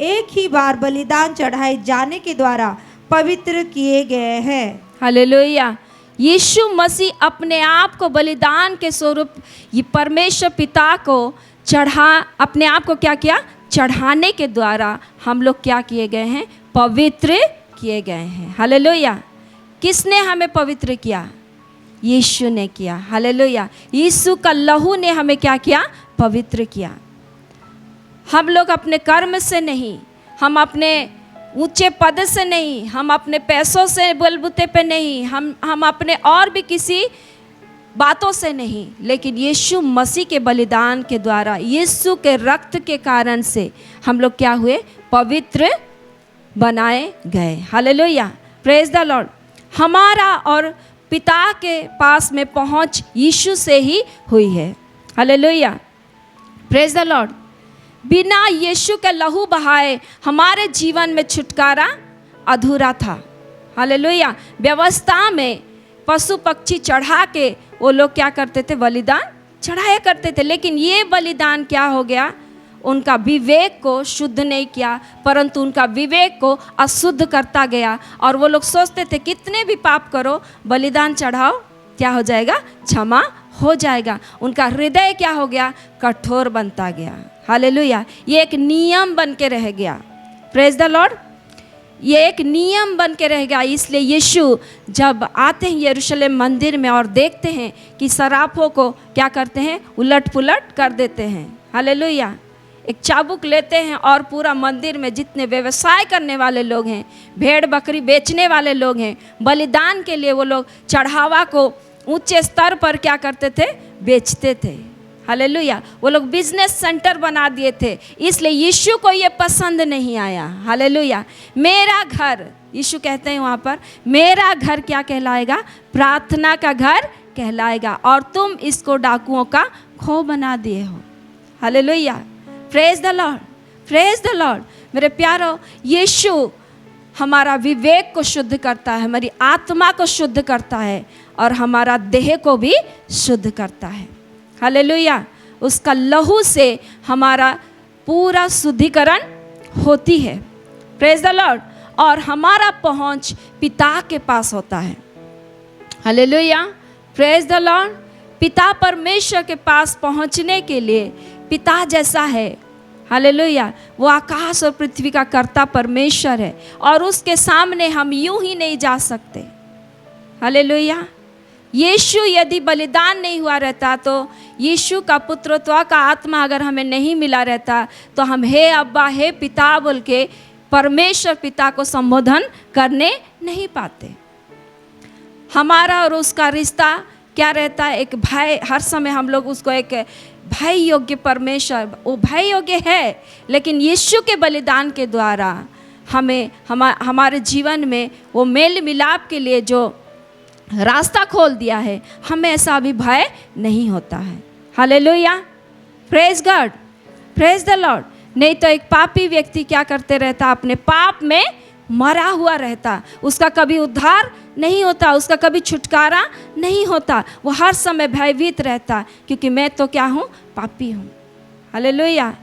एक ही बार बलिदान चढ़ाए जाने के द्वारा पवित्र किए गए हैं। हालेलुया। यीशु मसीह अपने आप को बलिदान के स्वरूप ये परमेश्वर पिता को अपने आप को क्या किया? चढ़ाने के द्वारा हम लोग क्या किए गए हैं? पवित्र किए गए हैं। हालेलुया। किसने हमें पवित्र किया? यीशु ने किया। हालेलुया। यीशु का लहू ने हमें क्या किया? पवित्र किया। हम लोग अपने कर्म से नहीं, हम अपने ऊंचे पद से नहीं, हम अपने पैसों से बलबूते पे नहीं, हम अपने और भी किसी बातों से नहीं, लेकिन यीशु मसीह के बलिदान के द्वारा, यीशु के रक्त के कारण से हम लोग क्या हुए? पवित्र बनाए गए। हालेलुया। Praise the Lord. हमारा और पिता के पास में पहुंच यीशु से ही हुई है। हालेलुया। Praise the Lord. बिना यीशु के लहू बहाए हमारे जीवन में छुटकारा अधूरा था। हालेलुया। व्यवस्था में पशु पक्षी चढ़ा के वो लोग क्या करते थे? बलिदान चढ़ाया करते थे। लेकिन ये बलिदान क्या हो गया? उनका विवेक को शुद्ध नहीं किया, परंतु उनका विवेक को अशुद्ध करता गया। और वो लोग सोचते थे कितने भी पाप करो, बलिदान चढ़ाओ, क्या हो जाएगा? क्षमा हो जाएगा। उनका हृदय क्या हो गया? कठोर बनता गया। हालेलुया। ये एक नियम बन के रह गया। Praise the Lord. ये एक नियम बन के रह गया। इसलिए यीशु जब आते हैं यरूशलेम मंदिर में और देखते हैं कि सराफों को क्या करते हैं? उलट पुलट कर देते हैं। हालेलुया। एक चाबुक लेते हैं और पूरा मंदिर में जितने व्यवसाय करने वाले लोग हैं, भेड़ बकरी बेचने वाले लोग हैं, बलिदान के लिए वो लोग चढ़ावा को ऊंचे स्तर पर क्या करते थे? बेचते थे। हालेलुया। वो लोग बिजनेस सेंटर बना दिए थे। इसलिए यीशु को ये पसंद नहीं आया। हालेलुया। मेरा घर, यीशु कहते हैं वहाँ पर, मेरा घर क्या कहलाएगा? प्रार्थना का घर कहलाएगा, और तुम इसको डाकुओं का खो बना दिए हो। Hallelujah. Praise the Lord. Praise the Lord. मेरे प्यारो, यीशु हमारा विवेक को शुद्ध करता है, हमारी आत्मा को शुद्ध करता है, और हमारा देह को भी शुद्ध करता है। हालेलुया। उसका लहू से हमारा पूरा शुद्धिकरण होती है। Praise the Lord. और हमारा पहुंच पिता के पास होता है। हालेलुया। Praise the Lord. पिता परमेश्वर के पास पहुंचने के लिए पिता जैसा है। हालेलुया। वो आकाश और पृथ्वी का कर्ता परमेश्वर है, और उसके सामने हम यूं ही नहीं जा सकते। हालेलुया। यीशु यदि बलिदान नहीं हुआ रहता, तो यीशु का पुत्रत्व का आत्मा अगर हमें नहीं मिला रहता, तो हम हे अब्बा, हे पिता बोल के परमेश्वर पिता को संबोधन करने नहीं पाते। हमारा और उसका रिश्ता क्या रहता है? एक भाई, हर समय हम लोग उसको एक भाई योग्य परमेश्वर, वो भाई योग्य है, लेकिन यीशु के बलिदान के द्वारा हमारे जीवन में वो मेल मिलाप के लिए जो रास्ता खोल दिया है, हमें ऐसा अभी भय नहीं होता है। Hallelujah. Praise God. Praise the Lord. नहीं तो एक पापी व्यक्ति क्या करते रहता? अपने पाप में मरा हुआ रहता, उसका कभी उद्धार नहीं होता, उसका कभी छुटकारा नहीं होता। वो हर समय भयभीत रहता, क्योंकि मैं तो क्या हूँ? पापी हूँ। हालेलुया।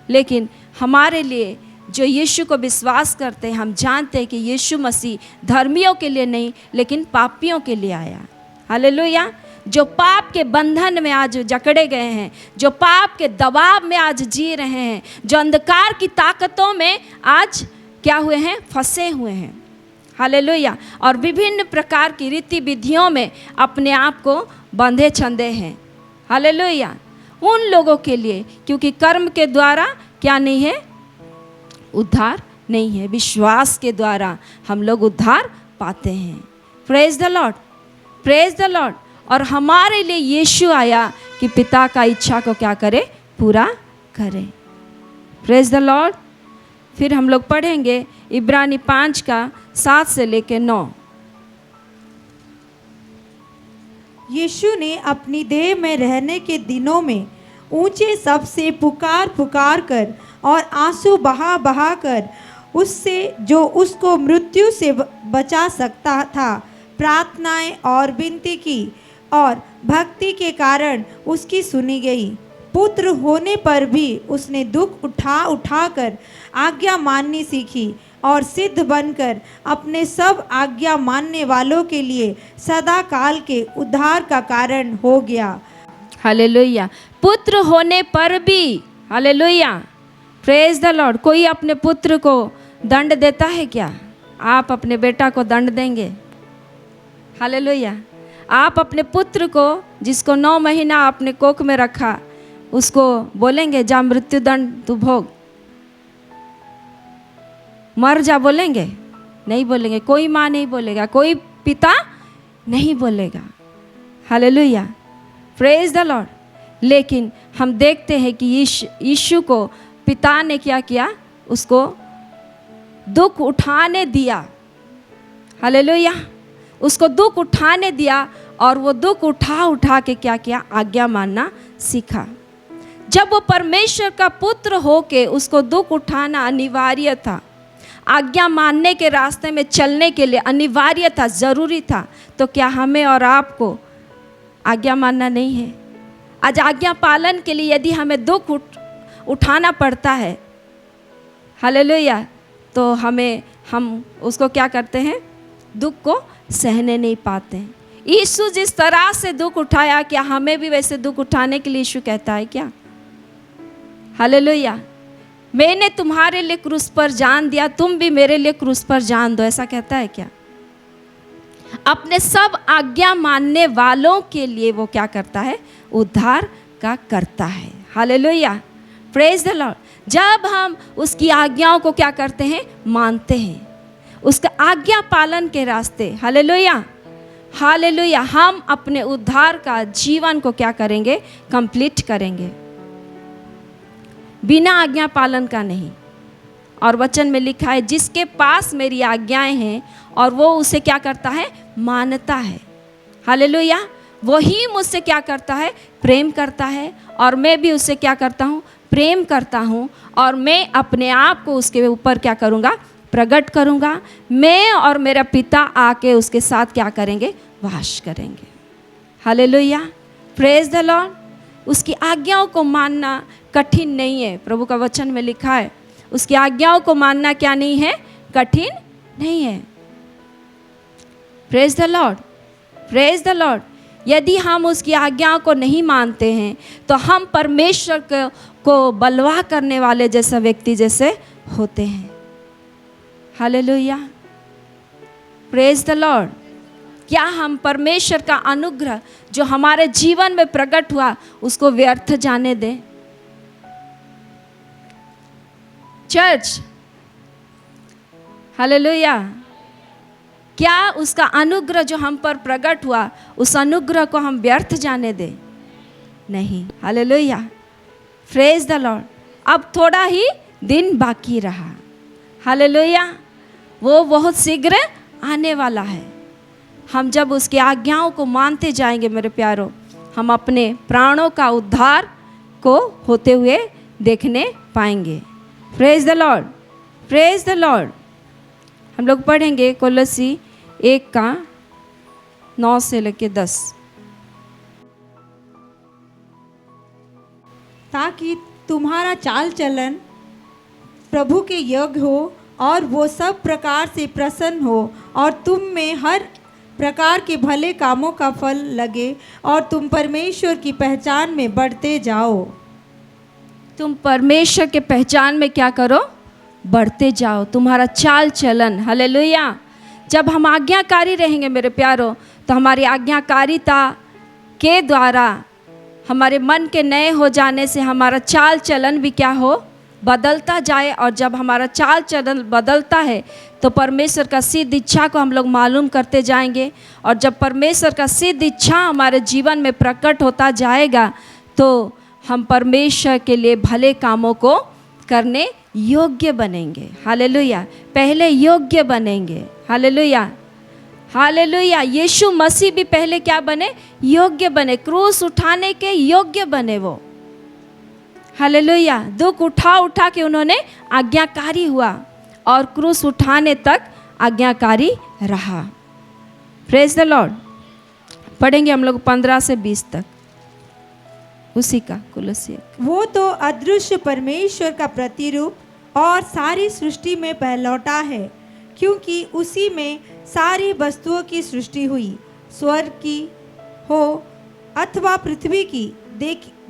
लेकिन हमारे लिए जो यीशु को विश्वास करते हैं, हम जानते हैं कि यीशु मसीह धर्मियों के लिए नहीं, लेकिन पापियों के लिए आया। हालेलुया। जो पाप के बंधन में आज जकड़े गए हैं, जो पाप के दबाव में आज जी रहे हैं, जो अंधकार की ताकतों में आज क्या हुए हैं, फंसे हुए हैं। हालेलुया। और विभिन्न प्रकार की रीति विधियों में अपने आप को बंधे छंदे हैं। हालेलुया। उन लोगों के लिए, क्योंकि कर्म के द्वारा क्या नहीं है, उद्धार नहीं है, विश्वास के द्वारा हम लोग उद्धार पाते हैं। Praise the Lord, praise the Lord. और हमारे लिए यीशु आया कि पिता का इच्छा को क्या करे, पूरा करे। Praise the Lord. फिर हम लोग पढ़ेंगे इब्रानी 5 का 7 से लेके 9। यीशु ने अपनी देह में रहने के दिनों में ऊंचे शब्द से पुकार पुकार कर और आंसू बहा बहा कर उससे जो उसको मृत्यु से बचा सकता था प्रार्थनाएं और विनती की, और भक्ति के कारण उसकी सुनी गई। पुत्र होने पर भी उसने दुख उठा उठा कर आज्ञा माननी सीखी और सिद्ध बनकर अपने सब आज्ञा मानने वालों के लिए सदा काल के उद्धार का कारण हो गया। हालेलुया। पुत्र होने पर भी, हालेलुया, प्रेज द लॉर्ड। कोई अपने पुत्र को दंड देता है क्या? आप अपने बेटा को दंड देंगे? हालेलुया। आप अपने पुत्र को, जिसको 9 महीना आपने कोख में रखा, उसको बोलेंगे जा मृत्यु दंड तू भोग, मर जा, बोलेंगे? नहीं बोलेंगे। कोई माँ नहीं बोलेगा, कोई पिता नहीं बोलेगा। Hallelujah, praise the Lord. लेकिन हम देखते हैं कि यीशु को पिता ने क्या किया, उसको दुख उठाने दिया। हालेलुया, उसको दुख उठाने दिया और वो दुख उठा उठा के क्या किया, आज्ञा मानना सीखा। जब वो परमेश्वर का पुत्र होके उसको दुख उठाना अनिवार्य था, आज्ञा मानने के रास्ते में चलने के लिए अनिवार्य था, ज़रूरी था, तो क्या हमें और आपको आज्ञा मानना नहीं है? आज आज्ञा पालन के लिए यदि हमें दुख उठाना पड़ता है, हालेलुया, तो हम उसको क्या करते हैं, दुख को सहने नहीं पाते हैं। यीशु जिस तरह से दुख उठाया, क्या हमें भी वैसे दुख उठाने के लिए यीशु कहता है क्या? हालेलुया। मैंने तुम्हारे लिए क्रूस पर जान दिया, तुम भी मेरे लिए क्रूस पर जान दो, ऐसा कहता है क्या? अपने सब आज्ञा मानने वालों के लिए वो क्या करता है, उद्धार का करता है। Hallelujah, praise the Lord. जब हम उसकी आज्ञाओं को क्या करते हैं, मानते हैं, उसका आज्ञा पालन के रास्ते, हालेलुया हालेलुया, हम अपने उद्धार का जीवन को क्या करेंगे, कंप्लीट करेंगे, बिना आज्ञा पालन का नहीं। और वचन में लिखा है, जिसके पास मेरी आज्ञाएं हैं और वो उसे क्या करता है, मानता है, हालेलुया, वही मुझसे क्या करता है, प्रेम करता है, और मैं भी उससे क्या करता हूँ, प्रेम करता हूँ, और मैं अपने आप को उसके ऊपर क्या करूँगा, प्रकट करूँगा। मैं और मेरा पिता आके उसके साथ क्या करेंगे, वास करेंगे। Hallelujah, praise the Lord. उसकी आज्ञाओं को मानना कठिन नहीं है। प्रभु का वचन में लिखा है, उसकी आज्ञाओं को मानना क्या नहीं है, कठिन नहीं है। Praise the Lord, praise the Lord. यदि हम उसकी आज्ञाओं को नहीं मानते हैं तो हम परमेश्वर को बलवा करने वाले जैसा व्यक्ति जैसे होते हैं। Hallelujah, praise the Lord. क्या हम परमेश्वर का अनुग्रह जो हमारे जीवन में प्रकट हुआ उसको व्यर्थ जाने दें? चर्च, हालेलुया, क्या उसका अनुग्रह जो हम पर प्रकट हुआ, उस अनुग्रह को हम व्यर्थ जाने दें? नहीं। Hallelujah, praise the Lord. अब थोड़ा ही दिन बाकी रहा, हालेलुया, वो बहुत शीघ्र आने वाला है। हम जब उसकी आज्ञाओं को मानते जाएंगे मेरे प्यारों, हम अपने प्राणों का उद्धार को होते हुए देखने पाएंगे। Praise the Lord, praise the Lord. हम लोग पढ़ेंगे कोलोसी 1 का 9 से लेके 10। ताकि तुम्हारा चाल चलन प्रभु के योग्य हो और वो सब प्रकार से प्रसन्न हो और तुम में हर प्रकार के भले कामों का फल लगे और तुम परमेश्वर की पहचान में बढ़ते जाओ। तुम परमेश्वर के पहचान में क्या करो? बढ़ते जाओ। तुम्हारा चाल चलन, हालेलुया। जब हम आज्ञाकारी रहेंगे मेरे प्यारों, तो हमारी आज्ञाकारिता के द्वारा हमारे मन के नए हो जाने से हमारा चाल चलन भी क्या हो? बदलता जाए। और जब हमारा चाल चलन बदलता है तो परमेश्वर का सिद्ध इच्छा को हम लोग मालूम करते जाएंगे। और जब परमेश्वर का सिद्ध इच्छा हमारे जीवन में प्रकट होता जाएगा तो हम परमेश्वर के लिए भले कामों को करने योग्य बनेंगे। हालेलुया। पहले योग्य बनेंगे। Hallelujah, hallelujah. यीशु मसीह भी पहले क्या बने? योग्य बने। क्रूस उठाने के योग्य बने वो। हालेलुया। दुख उठा उठा के उन्होंने आज्ञाकारी हुआ और क्रूस उठाने तक आज्ञाकारी रहा। Praise the Lord. पढ़ेंगे हम लोग 15 से 20 तक उसी का कुलुस्सी। वो तो अदृश्य परमेश्वर का प्रतिरूप और सारी सृष्टि में पहलौटा है, क्योंकि उसी में सारी वस्तुओं की सृष्टि हुई, स्वर्ग की हो अथवा पृथ्वी की,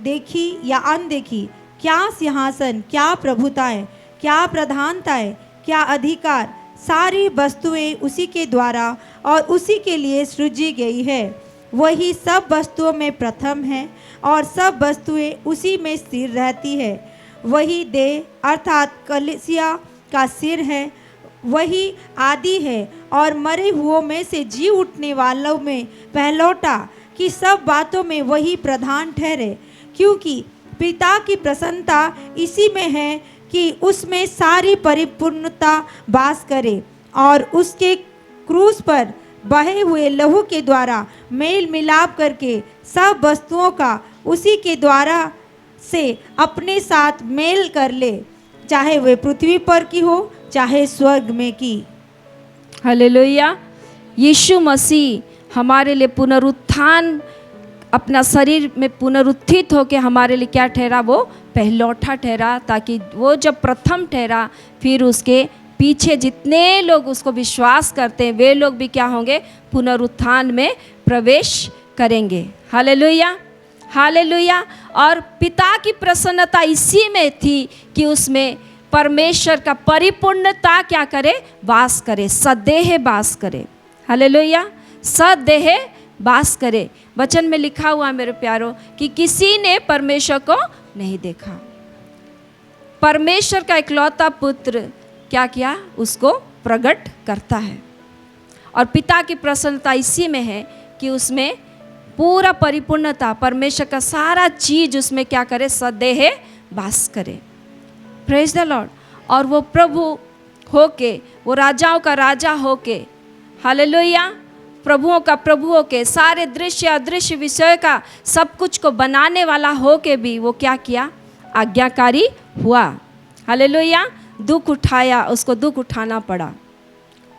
देखी या अनदेखी। क्या सिंहासन, क्या प्रभुताएं, क्या प्रधानताएं, क्या अधिकार, सारी वस्तुएं उसी के द्वारा और उसी के लिए सृजी गई है। वही सब वस्तुओं में प्रथम है और सब वस्तुएं उसी में स्थिर रहती है। वही देह अर्थात कलीसिया का सिर है। वही आदि है और मरे हुओं में से जी उठने वालों में पहलौटा, कि सब बातों में वही प्रधान ठहरे। क्योंकि पिता की प्रसन्नता इसी में है कि उसमें सारी परिपूर्णता वास करे और उसके क्रूस पर बहे हुए लहू के द्वारा मेल मिलाप करके सब वस्तुओं का उसी के द्वारा से अपने साथ मेल कर ले, चाहे वे पृथ्वी पर की हो चाहे स्वर्ग में की। हालेलुया। यीशु मसीह हमारे लिए पुनरुत्थान, अपना शरीर में पुनरुत्थित होकर हमारे लिए क्या ठहरा? वो पहलौठा ठहरा, ताकि वो जब प्रथम ठहरा फिर उसके पीछे जितने लोग उसको विश्वास करते हैं वे लोग भी क्या होंगे? पुनरुत्थान में प्रवेश करेंगे। Hallelujah, hallelujah. और पिता की प्रसन्नता इसी में थी कि उसमें परमेश्वर का परिपूर्णता क्या करे? वास करे, सदेह वास करे। हालेलुया, सदेह वास करे। वचन में लिखा हुआ है मेरे प्यारों कि किसी ने परमेश्वर को नहीं देखा। परमेश्वर का इकलौता पुत्र क्या किया? उसको प्रकट करता है। और पिता की प्रसन्नता इसी में है कि उसमें पूरा परिपूर्णता, परमेश्वर का सारा चीज उसमें क्या करे? सदेह वास करे। Praise the Lord. और वो प्रभु होके, वो राजाओं का राजा होके, हालेलुया, प्रभुओं का प्रभु होके, सारे दृश्य अदृश्य विषय का सब कुछ को बनाने वाला होके भी वो क्या किया? आज्ञाकारी हुआ। हालेलुया। दुख उठाया, उसको दुख उठाना पड़ा।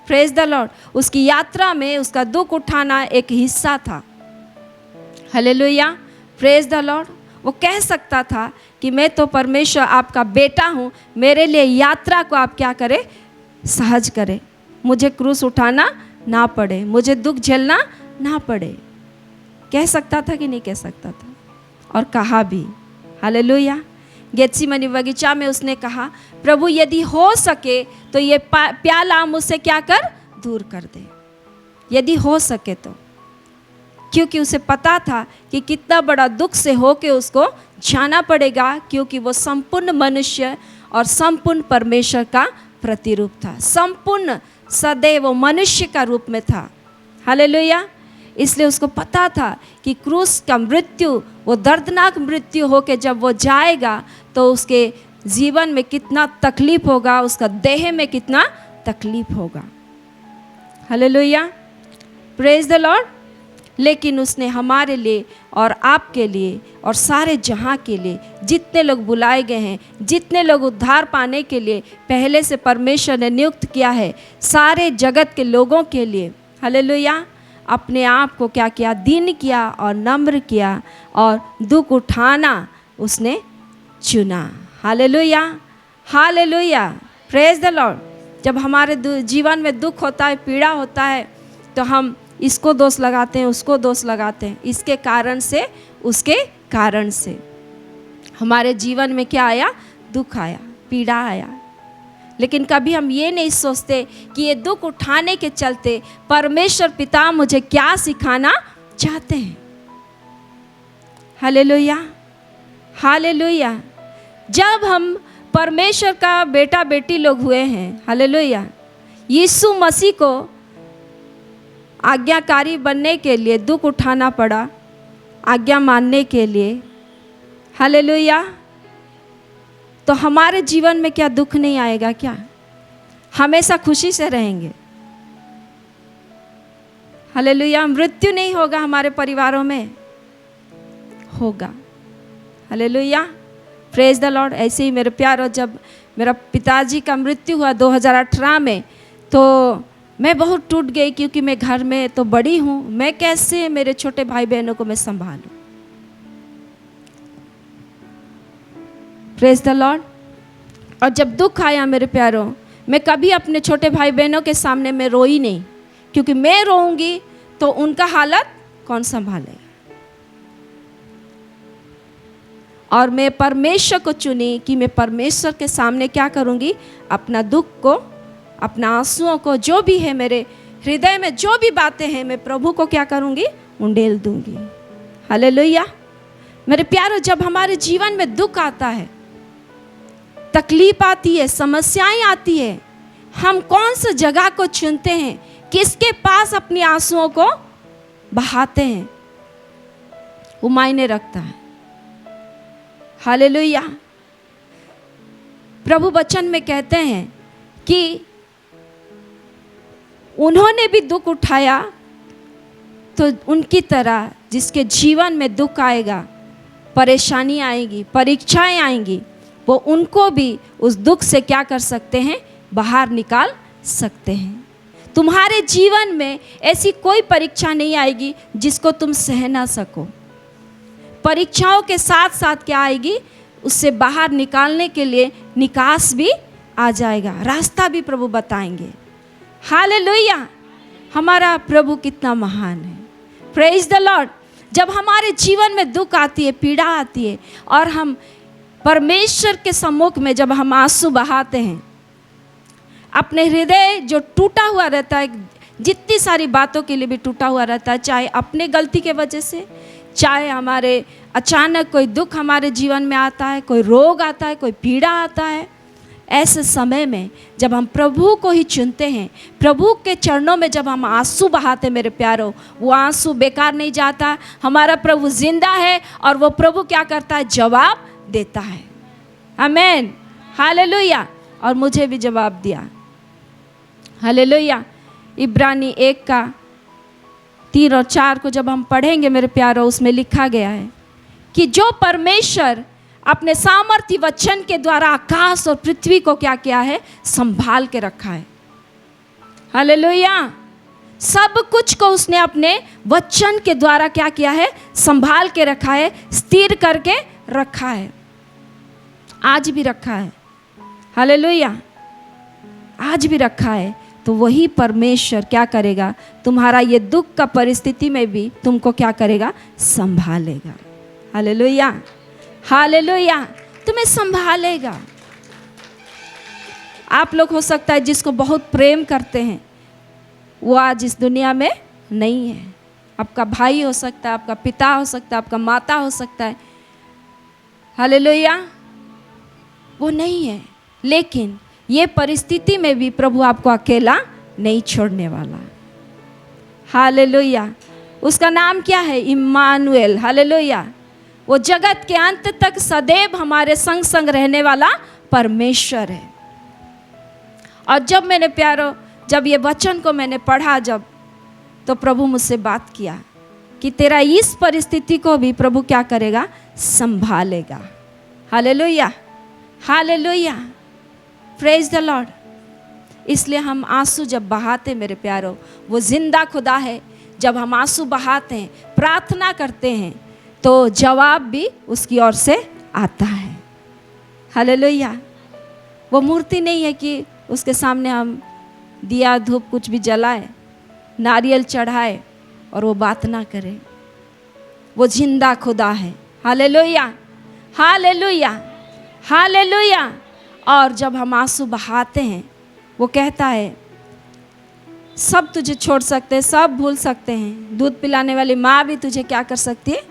Praise the Lord. उसकी यात्रा में उसका दुख उठाना एक हिस्सा था। Hallelujah, praise the Lord. वो कह सकता था कि मैं तो परमेश्वर आपका बेटा हूँ, मेरे लिए यात्रा को आप क्या करें? सहज करें, मुझे क्रूस उठाना ना पड़े, मुझे दुख झेलना ना पड़े। कह सकता था कि नहीं कह सकता था? और कहा भी। हालेलुया। गेत्सेमनी बगीचा में उसने कहा, प्रभु यदि हो सके तो ये प्याला मुझसे क्या कर? दूर कर दे, यदि हो सके तो। क्योंकि उसे पता था कि कितना बड़ा दुख से होके उसको जाना पड़ेगा, क्योंकि वो संपूर्ण मनुष्य और संपूर्ण परमेश्वर का प्रतिरूप था। संपूर्ण सदैव वो मनुष्य का रूप में था। हालेलुया। इसलिए उसको पता था कि क्रूस का मृत्यु, वो दर्दनाक मृत्यु होके जब वो जाएगा तो उसके जीवन में कितना तकलीफ होगा, उसका देह में कितना तकलीफ होगा। Hallelujah, praise the Lord. लेकिन उसने हमारे लिए और आपके लिए और सारे जहां के लिए, जितने लोग बुलाए गए हैं, जितने लोग उद्धार पाने के लिए पहले से परमेश्वर ने नियुक्त किया है, सारे जगत के लोगों के लिए, हालेलुया, अपने आप को क्या किया? दीन किया और नम्र किया और दुख उठाना उसने चुना। Hallelujah, hallelujah, praise the Lord. जब हमारे जीवन में दुख होता है, पीड़ा होता है, तो हम इसको दोष लगाते हैं, उसको दोष लगाते हैं, इसके कारण से, उसके कारण से हमारे जीवन में क्या आया? दुख आया, पीड़ा आया। लेकिन कभी हम ये नहीं सोचते कि ये दुख उठाने के चलते परमेश्वर पिता मुझे क्या सिखाना चाहते हैं। Hallelujah, hallelujah. जब हम परमेश्वर का बेटा बेटी लोग हुए हैं, हालेलुया, यीशु मसीह को आज्ञाकारी बनने के लिए दुख उठाना पड़ा, आज्ञा मानने के लिए, हालेलुया। तो हमारे जीवन में क्या दुख नहीं आएगा? क्या हमेशा खुशी से रहेंगे? हालेलुया। मृत्यु नहीं होगा हमारे परिवारों में? होगा। Hallelujah, praise the Lord. ऐसे ही मेरे प्यारो, जब मेरा पिताजी का मृत्यु हुआ 2018 में, तो मैं बहुत टूट गई, क्योंकि मैं घर में तो बड़ी हूँ, मैं कैसे मेरे छोटे भाई बहनों को मैं संभालूं। Praise the Lord. और जब दुख आया मेरे प्यारों, मैं कभी अपने छोटे भाई बहनों के सामने मैं रोई नहीं, क्योंकि मैं रोऊंगी तो उनका हालत कौन संभालेगा। और मैं परमेश्वर को चुनी कि मैं परमेश्वर के सामने क्या करूंगी? अपना दुख को, अपना आंसुओं को, जो भी है मेरे हृदय में, जो भी बातें हैं, मैं प्रभु को क्या करूंगी? उंडेल दूंगी। हालेलुया। मेरे प्यारों, जब हमारे जीवन में दुख आता है, तकलीफ आती है, समस्याएं आती है, हम कौन सी जगह को चुनते हैं? किसके पास अपनी आंसुओं को बहाते हैं? वो मायने रखता है। हालेलुया। प्रभु वचन में कहते हैं कि उन्होंने भी दुख उठाया, तो उनकी तरह जिसके जीवन में दुख आएगा, परेशानी आएगी, परीक्षाएं आएंगी, वो उनको भी उस दुख से क्या कर सकते हैं? बाहर निकाल सकते हैं। तुम्हारे जीवन में ऐसी कोई परीक्षा नहीं आएगी जिसको तुम सह ना सको। परीक्षाओं के साथ साथ क्या आएगी? उससे बाहर निकालने के लिए निकास भी आ जाएगा, रास्ता भी प्रभु बताएंगे। हालेलुया। हमारा प्रभु कितना महान है। Praise the Lord. जब हमारे जीवन में दुख आती है, पीड़ा आती है, और हम परमेश्वर के सम्मुख में जब हम आंसू बहाते हैं, अपने हृदय जो टूटा हुआ रहता है, जितनी सारी बातों के लिए भी टूटा हुआ रहता है, चाहे अपने गलती के वजह से, चाहे हमारे अचानक कोई दुख हमारे जीवन में आता है, कोई रोग आता है, कोई पीड़ा आता है, ऐसे समय में जब हम प्रभु को ही चुनते हैं, प्रभु के चरणों में जब हम आंसू बहाते, मेरे प्यारों, वो आंसू बेकार नहीं जाता। हमारा प्रभु जिंदा है, और वो प्रभु क्या करता है? जवाब देता है। आमीन, हालेलुया। और मुझे भी जवाब दिया। हालेलुया। इब्रानी 1 का 3 और 4 को जब हम पढ़ेंगे मेरे प्यारों, उसमें लिखा गया है कि जो परमेश्वर अपने सामर्थ्य वचन के द्वारा आकाश और पृथ्वी को क्या किया है? संभाल के रखा है। हालेलुया। सब कुछ को उसने अपने वचन के द्वारा क्या किया है? संभाल के रखा है, स्थिर करके रखा है। आज भी रखा है। हालेलुया। आज भी रखा है। तो वही परमेश्वर क्या करेगा? तुम्हारा ये दुख का परिस्थिति में भी तुमको क्या करेगा? संभालेगा। Hallelujah, hallelujah. तुम्हें संभालेगा। आप लोग हो सकता है जिसको बहुत प्रेम करते हैं, वो आज इस दुनिया में नहीं है। आपका भाई हो सकता है, आपका पिता हो सकता है, आपका माता हो सकता है। हालेलुया। वो नहीं है, लेकिन ये परिस्थिति में भी प्रभु आपको अकेला नहीं छोड़ने वाला। हालेलुया। उसका नाम क्या है? इम्मानुएल। हालेलुया। वो जगत के अंत तक सदैव हमारे संग संग रहने वाला परमेश्वर है। और जब मैंने प्यारो, जब ये वचन को मैंने पढ़ा, जब तो प्रभु मुझसे बात किया कि तेरा इस परिस्थिति को भी प्रभु क्या करेगा? संभालेगा। Hallelujah, hallelujah, praise the Lord. इसलिए हम आंसू जब बहाते मेरे प्यारो, वो जिंदा खुदा है। जब हम आंसू बहाते हैं, प्रार्थना करते हैं, तो जवाब भी उसकी ओर से आता है। हालेलुया। वो मूर्ति नहीं है कि उसके सामने हम दिया धूप कुछ भी जलाए, नारियल चढ़ाए, और वो बात ना करे। वो जिंदा खुदा है। Hallelujah, hallelujah, hallelujah. और जब हम आंसू बहाते हैं, वो कहता है सब तुझे छोड़ सकते हैं, सब भूल सकते हैं। दूध पिलाने वाली माँ भी तुझे क्या कर सकती है?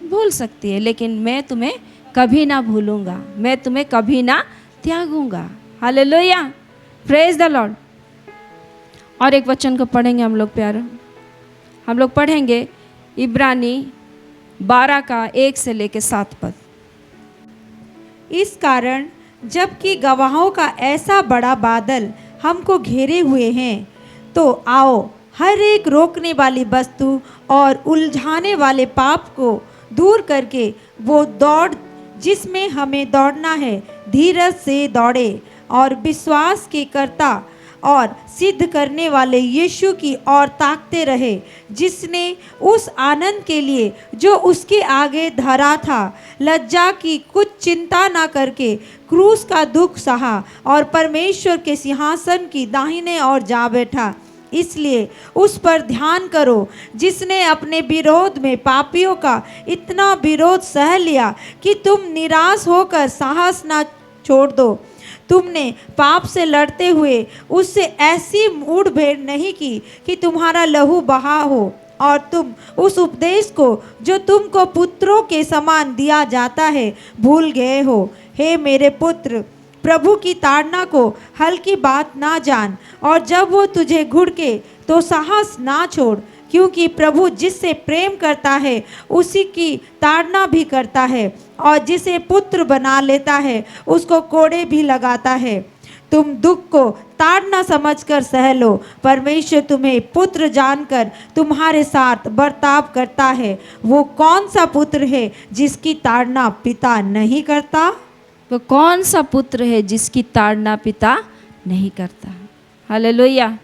भूल सकती है, लेकिन मैं तुम्हें कभी ना भूलूंगा, मैं तुम्हें कभी ना त्यागूंगा। Hallelujah, praise the Lord. और एक वचन को पढ़ेंगे हम लोग प्यारे। हम लोग पढ़ेंगे इब्रानी 12 का 1 से लेके 7 पद। इस कारण जबकि गवाहों का ऐसा बड़ा बादल हमको घेरे हुए हैं, तो आओ हर एक रोकने वाली वस्तु और उलझाने वाले पाप को दूर करके वो दौड़ जिसमें हमें दौड़ना है, धीरज से दौड़े और विश्वास के कर्ता और सिद्ध करने वाले यीशु की ओर ताकते रहे, जिसने उस आनंद के लिए जो उसके आगे धरा था लज्जा की कुछ चिंता ना करके क्रूस का दुख सहा और परमेश्वर के सिंहासन की दाहिने ओर जा बैठा। इसलिए उस पर ध्यान करो जिसने अपने विरोध में पापियों का इतना विरोध सह लिया कि तुम निराश होकर साहस ना छोड़ दो। तुमने पाप से लड़ते हुए उससे ऐसी मुठभेड़ नहीं की कि तुम्हारा लहू बहा हो, और तुम उस उपदेश को जो तुमको पुत्रों के समान दिया जाता है भूल गए हो। हे मेरे पुत्र, प्रभु की ताड़ना को हल्की बात ना जान, और जब वो तुझे घुड़के तो साहस ना छोड़, क्योंकि प्रभु जिससे प्रेम करता है उसी की ताड़ना भी करता है, और जिसे पुत्र बना लेता है उसको कोड़े भी लगाता है। तुम दुख को ताड़ना समझकर सह लो, परमेश्वर तुम्हें पुत्र जानकर तुम्हारे साथ बर्ताव करता है। वो कौन सा पुत्र है जिसकी ताड़ना पिता नहीं करता? वो कौन सा पुत्र है जिसकी ताड़ना पिता नहीं करता? हालेलुया।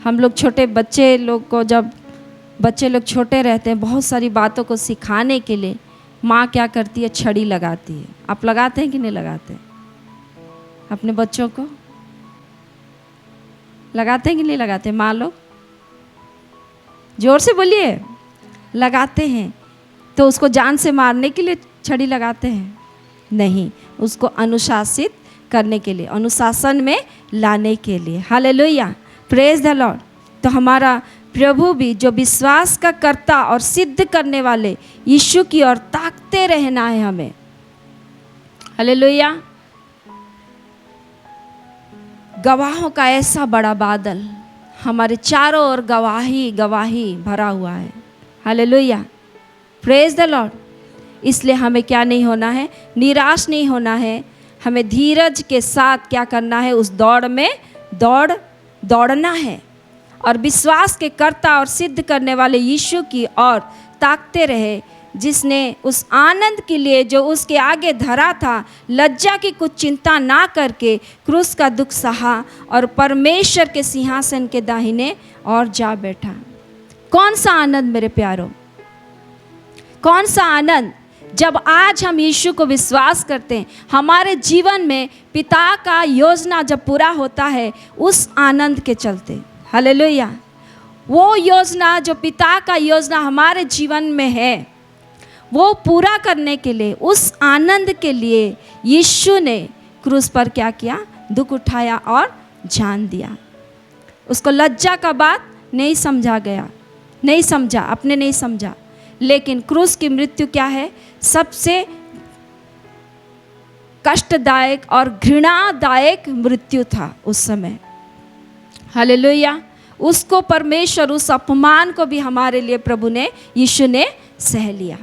हम लोग छोटे बच्चे लोग को, जब बच्चे लोग छोटे रहते हैं, बहुत सारी बातों को सिखाने के लिए माँ क्या करती है? छड़ी लगाती है। आप लगाते हैं कि नहीं लगाते? अपने बच्चों को लगाते हैं कि नहीं लगाते? माँ लोग जोर से बोलिए। लगाते हैं। तो उसको जान से मारने के लिए छड़ी लगाते हैं? नहीं, उसको अनुशासित करने के लिए, अनुशासन में लाने के लिए। Hallelujah, praise the Lord. तो हमारा प्रभु भी जो विश्वास का कर्ता और सिद्ध करने वाले यीशु की ओर ताकते रहना है हमें। हालेलुया। गवाहों का ऐसा बड़ा बादल हमारे चारों ओर गवाही गवाही भरा हुआ है। Hallelujah, praise the Lord. इसलिए हमें क्या नहीं होना है? निराश नहीं होना है। हमें धीरज के साथ क्या करना है? उस दौड़ में दौड़ना है, और विश्वास के कर्ता और सिद्ध करने वाले यीशु की ओर ताकते रहे, जिसने उस आनंद के लिए जो उसके आगे धरा था लज्जा की कुछ चिंता ना करके क्रूस का दुख सहा और परमेश्वर के सिंहासन के दाहिने ओर जा बैठा। कौन सा आनंद मेरे प्यारों, कौन सा आनंद! जब आज हम यीशु को विश्वास करते हैं, हमारे जीवन में पिता का योजना जब पूरा होता है उस आनंद के चलते। हालेलुया। वो योजना जो पिता का योजना हमारे जीवन में है, वो पूरा करने के लिए, उस आनंद के लिए यीशु ने क्रूस पर क्या किया? दुख उठाया और जान दिया। उसको लज्जा का बात नहीं समझा गया, नहीं समझा, अपने नहीं समझा, लेकिन क्रूस की मृत्यु क्या है? सबसे कष्टदायक और घृणादायक मृत्यु था उस समय। हालेलुया। उसको परमेश्वर, उस अपमान को भी हमारे लिए प्रभु ने, यीशु ने सह लिया।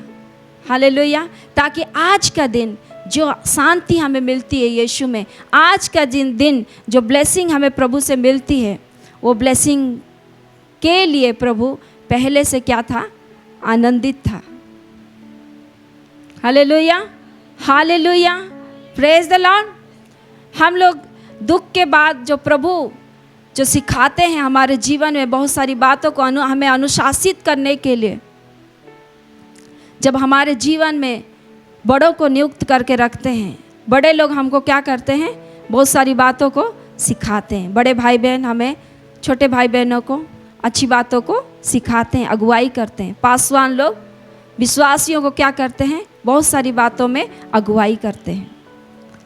हालेलुया। ताकि आज का दिन जो शांति हमें मिलती है यीशु में, आज का दिन जो ब्लेसिंग हमें प्रभु से मिलती है, वो ब्लेसिंग के लिए प्रभु पहले से क्या था? आनंदित था। Hallelujah, hallelujah, praise the Lord. हम लोग दुख के बाद जो प्रभु जो सिखाते हैं हमारे जीवन में बहुत सारी बातों को हमें अनुशासित करने के लिए, जब हमारे जीवन में बड़ों को नियुक्त करके रखते हैं, बड़े लोग हमको क्या करते हैं? बहुत सारी बातों को सिखाते हैं। बड़े भाई बहन हमें छोटे भाई बहनों को अच्छी बातों को सिखाते हैं, अगुवाई करते हैं। पासवान लोग विश्वासियों को क्या करते हैं? बहुत सारी बातों में अगुवाई करते हैं।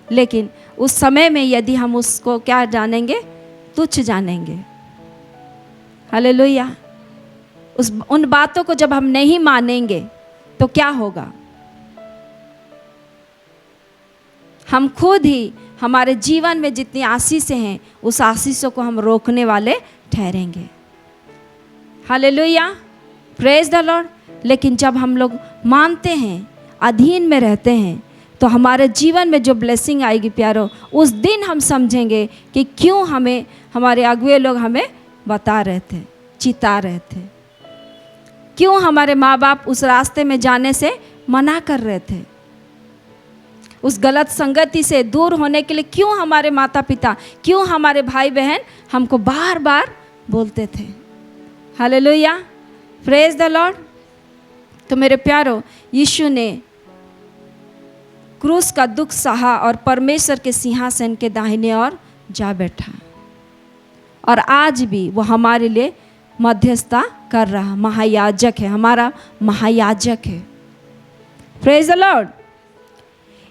लेकिन उस समय में यदि हम उसको क्या जानेंगे? तुच्छ जानेंगे। हालेलुया। उन बातों को जब हम नहीं मानेंगे तो क्या होगा? हम खुद ही हमारे जीवन में जितनी आशीषें हैं उस आशीषों को हम रोकने वाले ठहरेंगे। Hallelujah, praise the Lord. लेकिन जब हम लोग मानते हैं, अधीन में रहते हैं, तो हमारे जीवन में जो ब्लेसिंग आएगी प्यारो, उस दिन हम समझेंगे कि क्यों हमें हमारे अगुए लोग हमें बता रहे थे, चिता रहे थे, क्यों हमारे माँ बाप उस रास्ते में जाने से मना कर रहे थे, उस गलत संगति से दूर होने के लिए क्यों हमारे माता पिता, क्यों हमारे भाई बहन हमको बार बार बोलते थे। Hallelujah, praise the Lord. तो मेरे प्यारो, यीशु ने क्रूस का दुख सहा और परमेश्वर के सिंहासन के दाहिने ओर जा बैठा, और आज भी वो हमारे लिए मध्यस्थता कर रहा, महायाजक है, हमारा महायाजक है। Praise the Lord.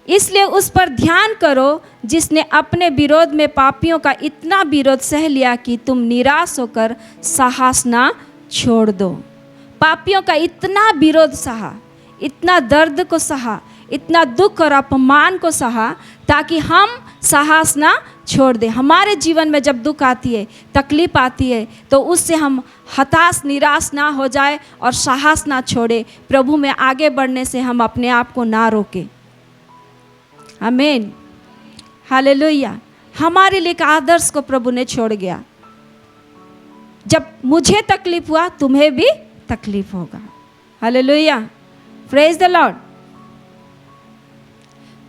इसलिए उस पर ध्यान करो जिसने अपने विरोध में पापियों का इतना विरोध सह लिया कि तुम निराश होकर साहस ना छोड़ दो। पापियों का इतना विरोध सहा, इतना दर्द को सहा, इतना दुख और अपमान को सहा, ताकि हम साहस ना छोड़ दें। हमारे जीवन में जब दुख आती है, तकलीफ आती है, तो उससे हम हताश निराश ना हो जाए और साहस ना छोड़े। प्रभु में आगे बढ़ने से हम अपने आप को ना रोकें। आमीन, हालेलुया। हमारे लिए एक आदर्श को प्रभु ने छोड़ गया। जब मुझे तकलीफ हुआ, तुम्हें भी तकलीफ होगा। Hallelujah, praise the Lord.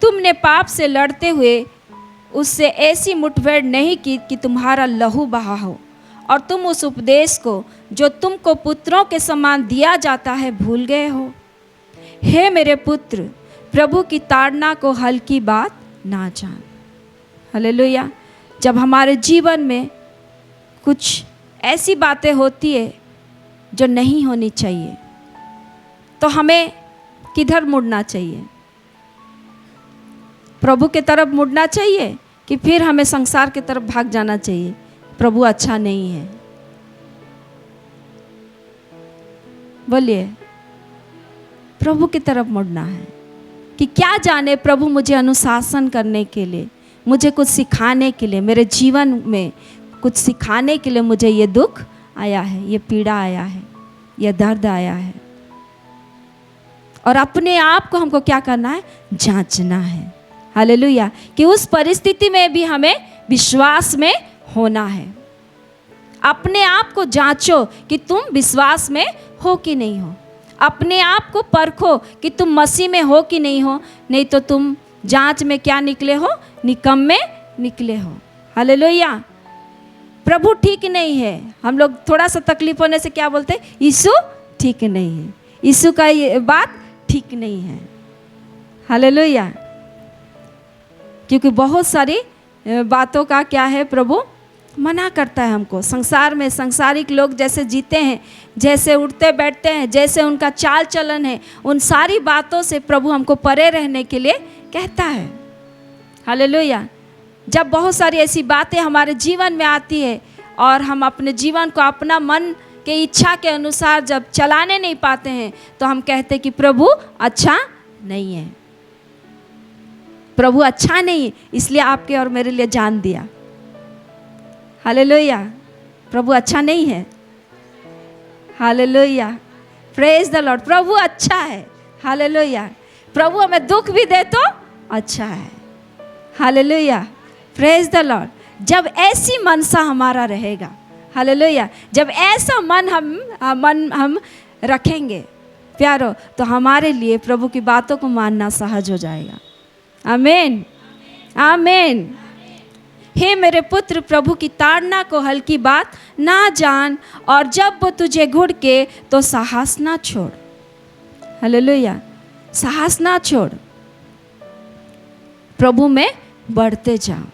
तुमने पाप से लड़ते हुए उससे ऐसी मुठभेड़ नहीं की कि तुम्हारा लहू बहा हो, और तुम उस उपदेश को जो तुमको पुत्रों के समान दिया जाता है भूल गए हो। हे मेरे पुत्र, प्रभु की ताड़ना को हल्की बात ना जान। हालेलुया। जब हमारे जीवन में कुछ ऐसी बातें होती है जो नहीं होनी चाहिए, तो हमें किधर मुड़ना चाहिए? प्रभु के तरफ मुड़ना चाहिए कि फिर हमें संसार की तरफ भाग जाना चाहिए? प्रभु अच्छा नहीं है। बोलिए, प्रभु की तरफ मुड़ना है कि क्या जाने प्रभु मुझे अनुशासन करने के लिए, मुझे कुछ सिखाने के लिए, मेरे जीवन में कुछ सिखाने के लिए मुझे ये दुख आया है, ये पीड़ा आया है, ये दर्द आया है। और अपने आप को हमको क्या करना है? जांचना है। हालेलुया। कि उस परिस्थिति में भी हमें विश्वास में होना है। अपने आप को जांचो कि तुम विश्वास में हो कि नहीं हो। अपने आप को परखो कि तुम मसीह में हो कि नहीं हो, नहीं तो तुम जांच में क्या निकले हो? निकम्मे निकले हो। हालेलुया। प्रभु ठीक नहीं है। हम लोग थोड़ा सा तकलीफ होने से क्या बोलते हैं? यीशु ठीक नहीं है, यीशु का ये बात ठीक नहीं है। हालेलुया। क्योंकि बहुत सारी बातों का क्या है, प्रभु मना करता है हमको। संसार में सांसारिक लोग जैसे जीते हैं, जैसे उठते बैठते हैं, जैसे उनका चाल चलन है, उन सारी बातों से प्रभु हमको परे रहने के लिए कहता है। हालेलुया। जब बहुत सारी ऐसी बातें हमारे जीवन में आती है और हम अपने जीवन को अपना मन के इच्छा के अनुसार जब चलाने नहीं पाते हैं, तो हम कहते हैं कि प्रभु अच्छा नहीं है, प्रभु अच्छा नहीं है, इसलिए आपके और मेरे लिए जान दिया। हालेलुया। प्रभु अच्छा नहीं है। Hallelujah, praise the Lord. प्रभु अच्छा है। हालेलुया। प्रभु हमें दुख भी दे तो अच्छा है। Hallelujah, praise the Lord. जब ऐसी मनसा हमारा रहेगा, हालेलुया, जब ऐसा मन हम रखेंगे प्यारो, तो हमारे लिए प्रभु की बातों को मानना सहज हो जाएगा। आमीन, आमीन। हे मेरे पुत्र, प्रभु की ताड़ना को हल्की बात ना जान, और जब वो तुझे घुड़के तो साहस ना छोड़। हालेलुया, साहस ना छोड़। प्रभु में बढ़ते जाओ।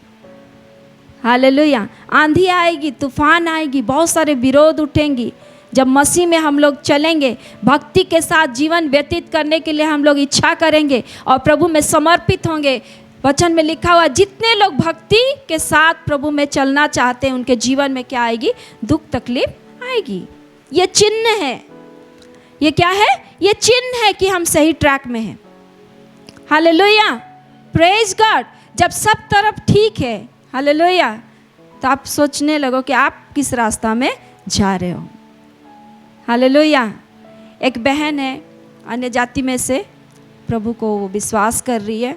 हालेलुया। आंधी आएगी, तूफान आएगी, बहुत सारे विरोध उठेंगी। जब मसीह में हम लोग चलेंगे, भक्ति के साथ जीवन व्यतीत करने के लिए हम लोग इच्छा करेंगे और प्रभु में समर्पित होंगे। वचन में लिखा हुआ, जितने लोग भक्ति के साथ प्रभु में चलना चाहते हैं उनके जीवन में क्या आएगी? दुख तकलीफ आएगी। ये चिन्ह है। ये क्या है? ये चिन्ह है कि हम सही ट्रैक में हैं। Hallelujah, praise God. जब सब तरफ ठीक है, हालेलुया, तो आप सोचने लगो कि आप किस रास्ता में जा रहे हो। हालेलुया। एक बहन है अन्य जाति में से, प्रभु को वो विश्वास कर रही है,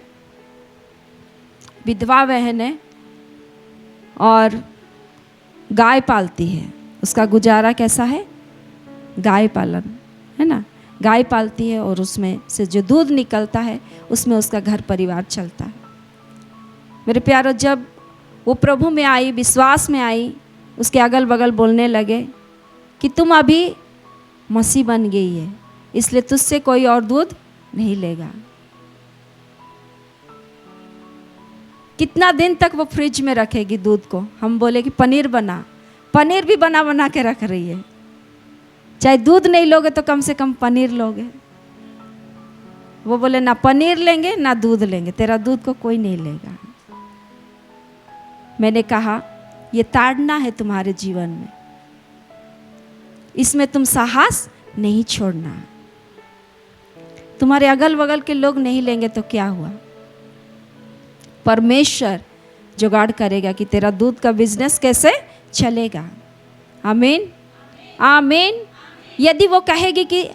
विधवा बहन है और गाय पालती है। उसका गुजारा कैसा है? गाय पालन, है ना। गाय पालती है और उसमें से जो दूध निकलता है उसमें उसका घर परिवार चलता है। मेरे प्यारो, जब वो प्रभु में आई, विश्वास में आई, उसके अगल बगल बोलने लगे कि तुम अभी मसीह बन गई है, इसलिए तुझसे कोई और दूध नहीं लेगा। कितना दिन तक वो फ्रिज में रखेगी दूध को? हम बोले कि पनीर बना, पनीर भी बना बना के रख रही है। चाहे दूध नहीं लोगे तो कम से कम पनीर लोगे। वो बोले ना पनीर लेंगे ना दूध लेंगे, तेरा दूध को कोई नहीं लेगा। मैंने कहा ये ताड़ना है तुम्हारे जीवन में, इसमें तुम साहस नहीं छोड़ना। तुम्हारे अगल बगल के लोग नहीं लेंगे तो क्या हुआ? परमेश्वर जुगाड़ करेगा कि तेरा दूध का बिजनेस कैसे चलेगा। आमीन, आमीन। यदि वो कहेगी कि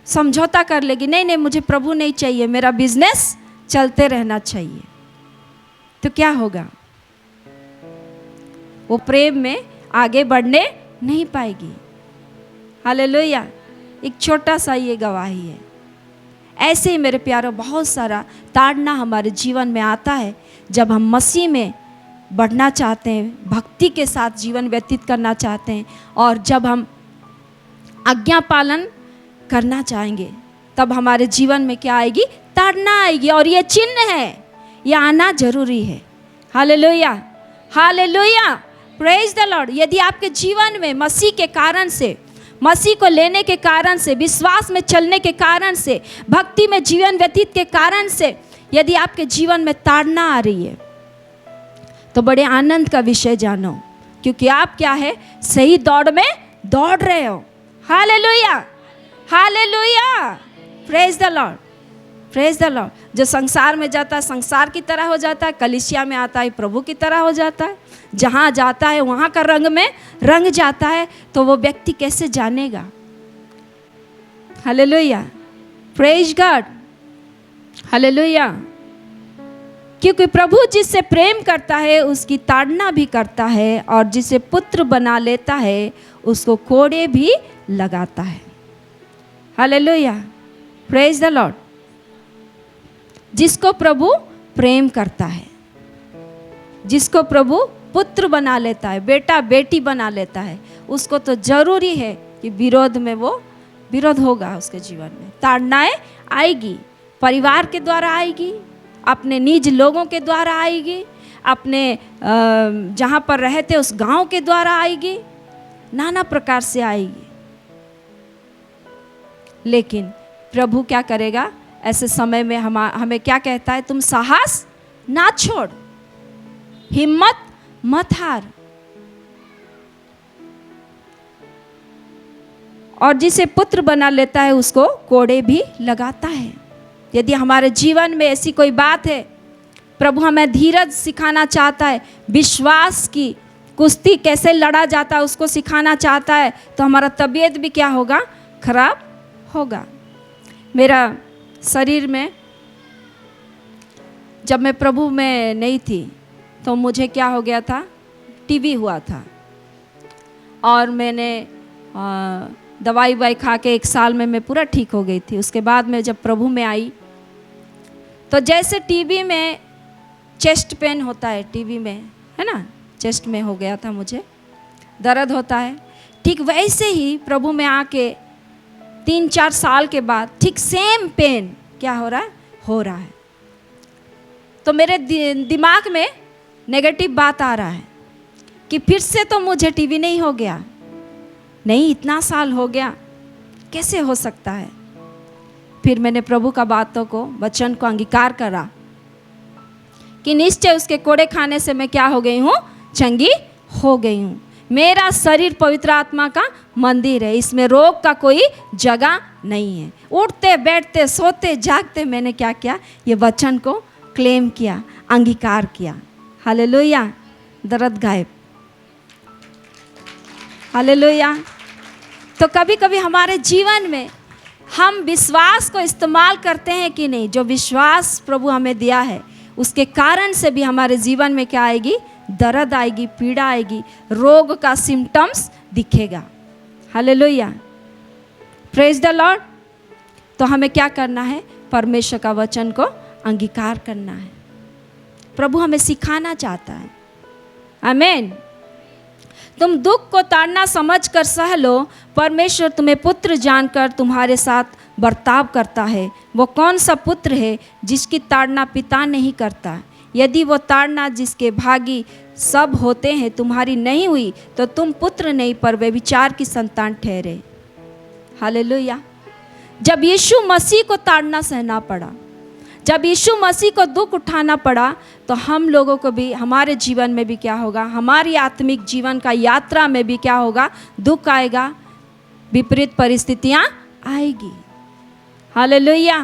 समझौता कर लेगी, नहीं नहीं मुझे प्रभु नहीं चाहिए, मेरा बिजनेस चलते रहना चाहिए, तो क्या होगा? वो प्रेम में आगे बढ़ने नहीं पाएगी। हालेलुया। एक छोटा सा ये गवाही है। ऐसे ही मेरे प्यारों, बहुत सारा ताड़ना हमारे जीवन में आता है जब हम मसीह में बढ़ना चाहते हैं, भक्ति के साथ जीवन व्यतीत करना चाहते हैं, और जब हम आज्ञा पालन करना चाहेंगे तब हमारे जीवन में क्या आएगी? ताड़ना आएगी। और ये चिन्ह है, ये आना जरूरी है। Hallelujah, hallelujah, praise the Lord. यदि आपके जीवन में मसीह के कारण से, मसीह को लेने के कारण से, विश्वास में चलने के कारण से, भक्ति में जीवन व्यतीत के कारण से यदि आपके जीवन में ताड़ना आ रही है तो बड़े आनंद का विषय जानो, क्योंकि आप क्या है? सही दौड़ में दौड़ रहे हो। Hallelujah, hallelujah, praise the Lord, praise the Lord. जो संसार में जाता है संसार की तरह हो जाता है, कलीसिया में आता है प्रभु की तरह हो जाता है। जहाँ जाता है वहाँ का रंग में रंग जाता है, तो वो व्यक्ति कैसे जानेगा? Hallelujah, praise God, hallelujah. क्योंकि प्रभु जिससे प्रेम करता है उसकी ताड़ना भी करता है, और जिसे पुत्र बना लेता है उसको कोड़े भी लगाता है। Hallelujah, praise the Lord. जिसको प्रभु प्रेम करता है, जिसको प्रभु पुत्र बना लेता है, बेटा बेटी बना लेता है, उसको तो जरूरी है कि विरोध में वो विरोध होगा उसके जीवन में। ताड़नाएं आएगी, परिवार के द्वारा आएगी, अपने निज लोगों के द्वारा आएगी, अपने जहाँ पर रहते उस गांव के द्वारा आएगी, नाना प्रकार से आएगी। लेकिन प्रभु क्या करेगा? ऐसे समय में हमें क्या कहता है? तुम साहस ना छोड़, हिम्मत मत हार। और जिसे पुत्र बना लेता है उसको कोड़े भी लगाता है। यदि हमारे जीवन में ऐसी कोई बात है, प्रभु हमें धीरज सिखाना चाहता है, विश्वास की कुश्ती कैसे लड़ा जाता है उसको सिखाना चाहता है, तो हमारा तबीयत भी क्या होगा? खराब होगा। मेरा शरीर में जब मैं प्रभु में नहीं थी तो मुझे क्या हो गया था? टीबी हुआ था, और मैंने दवाई ववाई खा के 1 साल में मैं पूरा ठीक हो गई थी। उसके बाद में जब प्रभु में आई तो जैसे टीबी में चेस्ट पेन होता है, टीबी में है ना, चेस्ट में हो गया था, मुझे दर्द होता है, ठीक वैसे ही प्रभु में आके 3-4 साल के बाद ठीक सेम पेन क्या हो रहा है? हो रहा है। तो मेरे दिमाग में नेगेटिव बात आ रहा है कि फिर से तो मुझे टीवी नहीं हो गया, नहीं इतना साल हो गया, कैसे हो सकता है। फिर मैंने प्रभु का बातों को, वचन को अंगीकार करा कि निश्चय उसके कोड़े खाने से मैं क्या हो गई हूँ, चंगी हो गई हूँ। मेरा शरीर पवित्र आत्मा का मंदिर है, इसमें रोग का कोई जगह नहीं है। उठते बैठते सोते जागते मैंने क्या किया, ये वचन को क्लेम किया, अंगीकार किया। हालेलुया, दर्द गायब। हालेलुया। तो कभी कभी हमारे जीवन में हम विश्वास को इस्तेमाल करते हैं कि नहीं। जो विश्वास प्रभु हमें दिया है उसके कारण से भी हमारे जीवन में क्या आएगी, दर्द आएगी, पीड़ा आएगी, रोग का सिम्टम्स दिखेगा। Hallelujah, praise the Lord. तो हमें क्या करना है, परमेश्वर का वचन को अंगीकार करना है। प्रभु हमें सिखाना चाहता है। आमीन। तुम दुख को ताड़ना समझ कर सह लो, परमेश्वर तुम्हें पुत्र जानकर तुम्हारे साथ बर्ताव करता है। वो कौन सा पुत्र है जिसकी ताड़ना पिता नहीं करता? यदि वो ताड़ना जिसके भागी सब होते हैं तुम्हारी नहीं हुई, तो तुम पुत्र नहीं पर व्यभिचार की संतान ठहरे। हालेलुया। जब यीशु मसीह को ताड़ना सहना पड़ा, जब यीशु मसीह को दुख उठाना पड़ा, तो हम लोगों को भी, हमारे जीवन में भी क्या होगा, हमारी आत्मिक जीवन का यात्रा में भी क्या होगा, दुख आएगा, विपरीत परिस्थितियां आएगी। Hallelujah,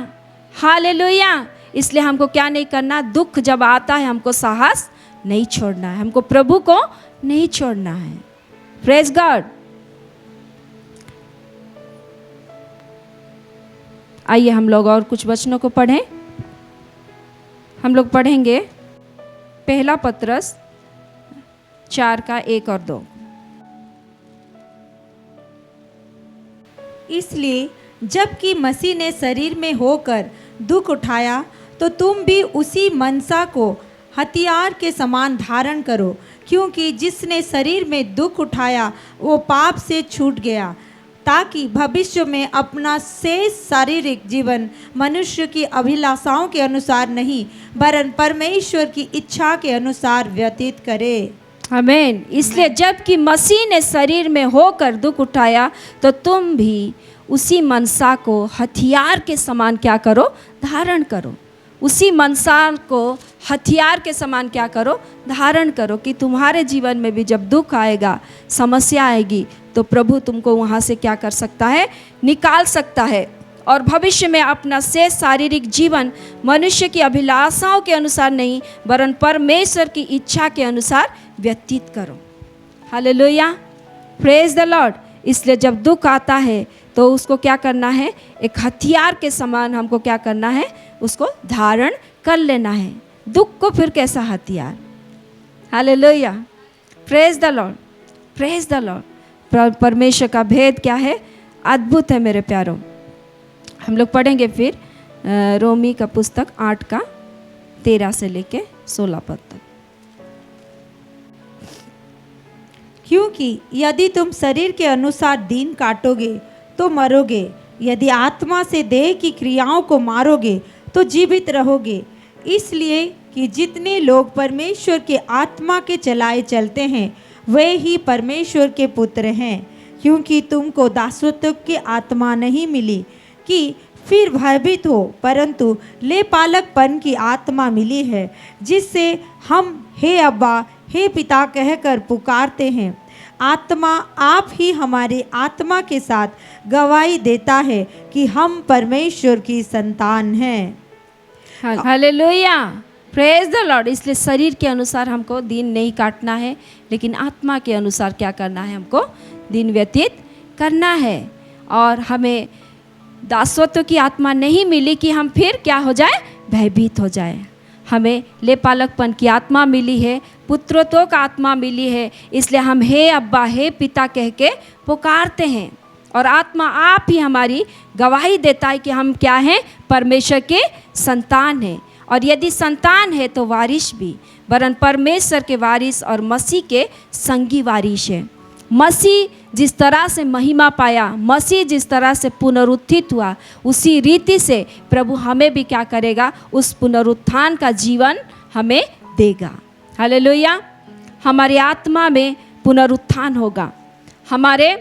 hallelujah. इसलिए हमको क्या नहीं करना, दुख जब आता है हमको साहस नहीं छोड़ना है, हमको प्रभु को नहीं छोड़ना है। Praise God. आइए हम लोग और कुछ वचनों को पढ़ें। हम लोग पढ़ेंगे पहला पत्रस 4 का 1 और 2। इसलिए जबकि मसीह ने शरीर में होकर दुख उठाया, तो तुम भी उसी मनसा को हथियार के समान धारण करो, क्योंकि जिसने शरीर में दुख उठाया वो पाप से छूट गया, ताकि भविष्य में अपना शेष शारीरिक जीवन मनुष्य की अभिलाषाओं के अनुसार नहीं, वरन परमेश्वर की इच्छा के अनुसार व्यतीत करे। आमीन। इसलिए जबकि मसीह ने शरीर में होकर दुख उठाया, तो तुम भी उसी मनसा को हथियार के समान क्या करो, धारण करो। उसी मनसा को हथियार के समान क्या करो, धारण करो, कि तुम्हारे जीवन में भी जब दुख आएगा, समस्या आएगी, तो प्रभु तुमको वहाँ से क्या कर सकता है, निकाल सकता है, और भविष्य में अपना शेष शारीरिक जीवन मनुष्य की अभिलाषाओं के अनुसार नहीं, वरन परमेश्वर की इच्छा के अनुसार व्यतीत करो। Hallelujah, praise the Lord. इसलिए जब दुख आता है तो उसको क्या करना है, एक हथियार के समान हमको क्या करना है, उसको धारण कर लेना है। दुख को फिर कैसा हथियार। Hallelujah, praise the Lord, praise the Lord. परमेश्वर का भेद क्या है, अद्भुत है मेरे प्यारों। हम लोग पढ़ेंगे फिर रोमी का पुस्तक 8 का 13 से लेके 16 पद तक। क्योंकि यदि तुम शरीर के अनुसार दिन काटोगे तो मरोगे, यदि आत्मा से देह की क्रियाओं को मारोगे तो जीवित रहोगे। इसलिए कि जितने लोग परमेश्वर के आत्मा के चलाए चलते हैं, वे ही परमेश्वर के पुत्र हैं। क्योंकि तुमको दासत्व की आत्मा नहीं मिली कि फिर भयभीत हो, परंतु लेपालकपन की आत्मा मिली है, जिससे हम हे अब्बा, हे पिता कहकर पुकारते हैं। आत्मा आप ही हमारी आत्मा के साथ गवाही देता है कि हम परमेश्वर की संतान हैं। Hallelujah, praise the Lord. इसलिए शरीर के अनुसार हमको दिन नहीं काटना है, लेकिन आत्मा के अनुसार क्या करना है, हमको दिन व्यतीत करना है। और हमें दासत्व की आत्मा नहीं मिली कि हम फिर क्या हो जाए, भयभीत हो जाए। हमें लेपालकपन की आत्मा मिली है, पुत्रत्व का आत्मा मिली है। इसलिए हम हे अब्बा, हे पिता कह के पुकारते हैं, और आत्मा आप ही हमारी गवाही देता है कि हम क्या हैं, परमेश्वर के संतान हैं। और यदि संतान है तो वारिस भी, वरन परमेश्वर के वारिस और मसीह के संगी वारिस है। मसीह जिस तरह से महिमा पाया, मसीह जिस तरह से पुनरुत्थित हुआ, उसी रीति से प्रभु हमें भी क्या करेगा, उस पुनरुत्थान का जीवन हमें देगा। हालेलुया, हमारी आत्मा में पुनरुत्थान होगा, हमारे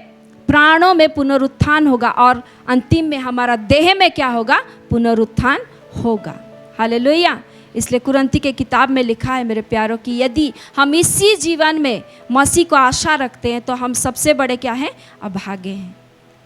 प्राणों में पुनरुत्थान होगा और अंतिम में हमारा देह में क्या होगा? पुनरुत्थान होगा। हालेलुया। इसलिए कुरिन्थी के किताब में लिखा है मेरे प्यारों कि यदि हम इसी जीवन में मसीह को आशा रखते हैं तो हम सबसे बड़े क्या हैं? अभागे हैं।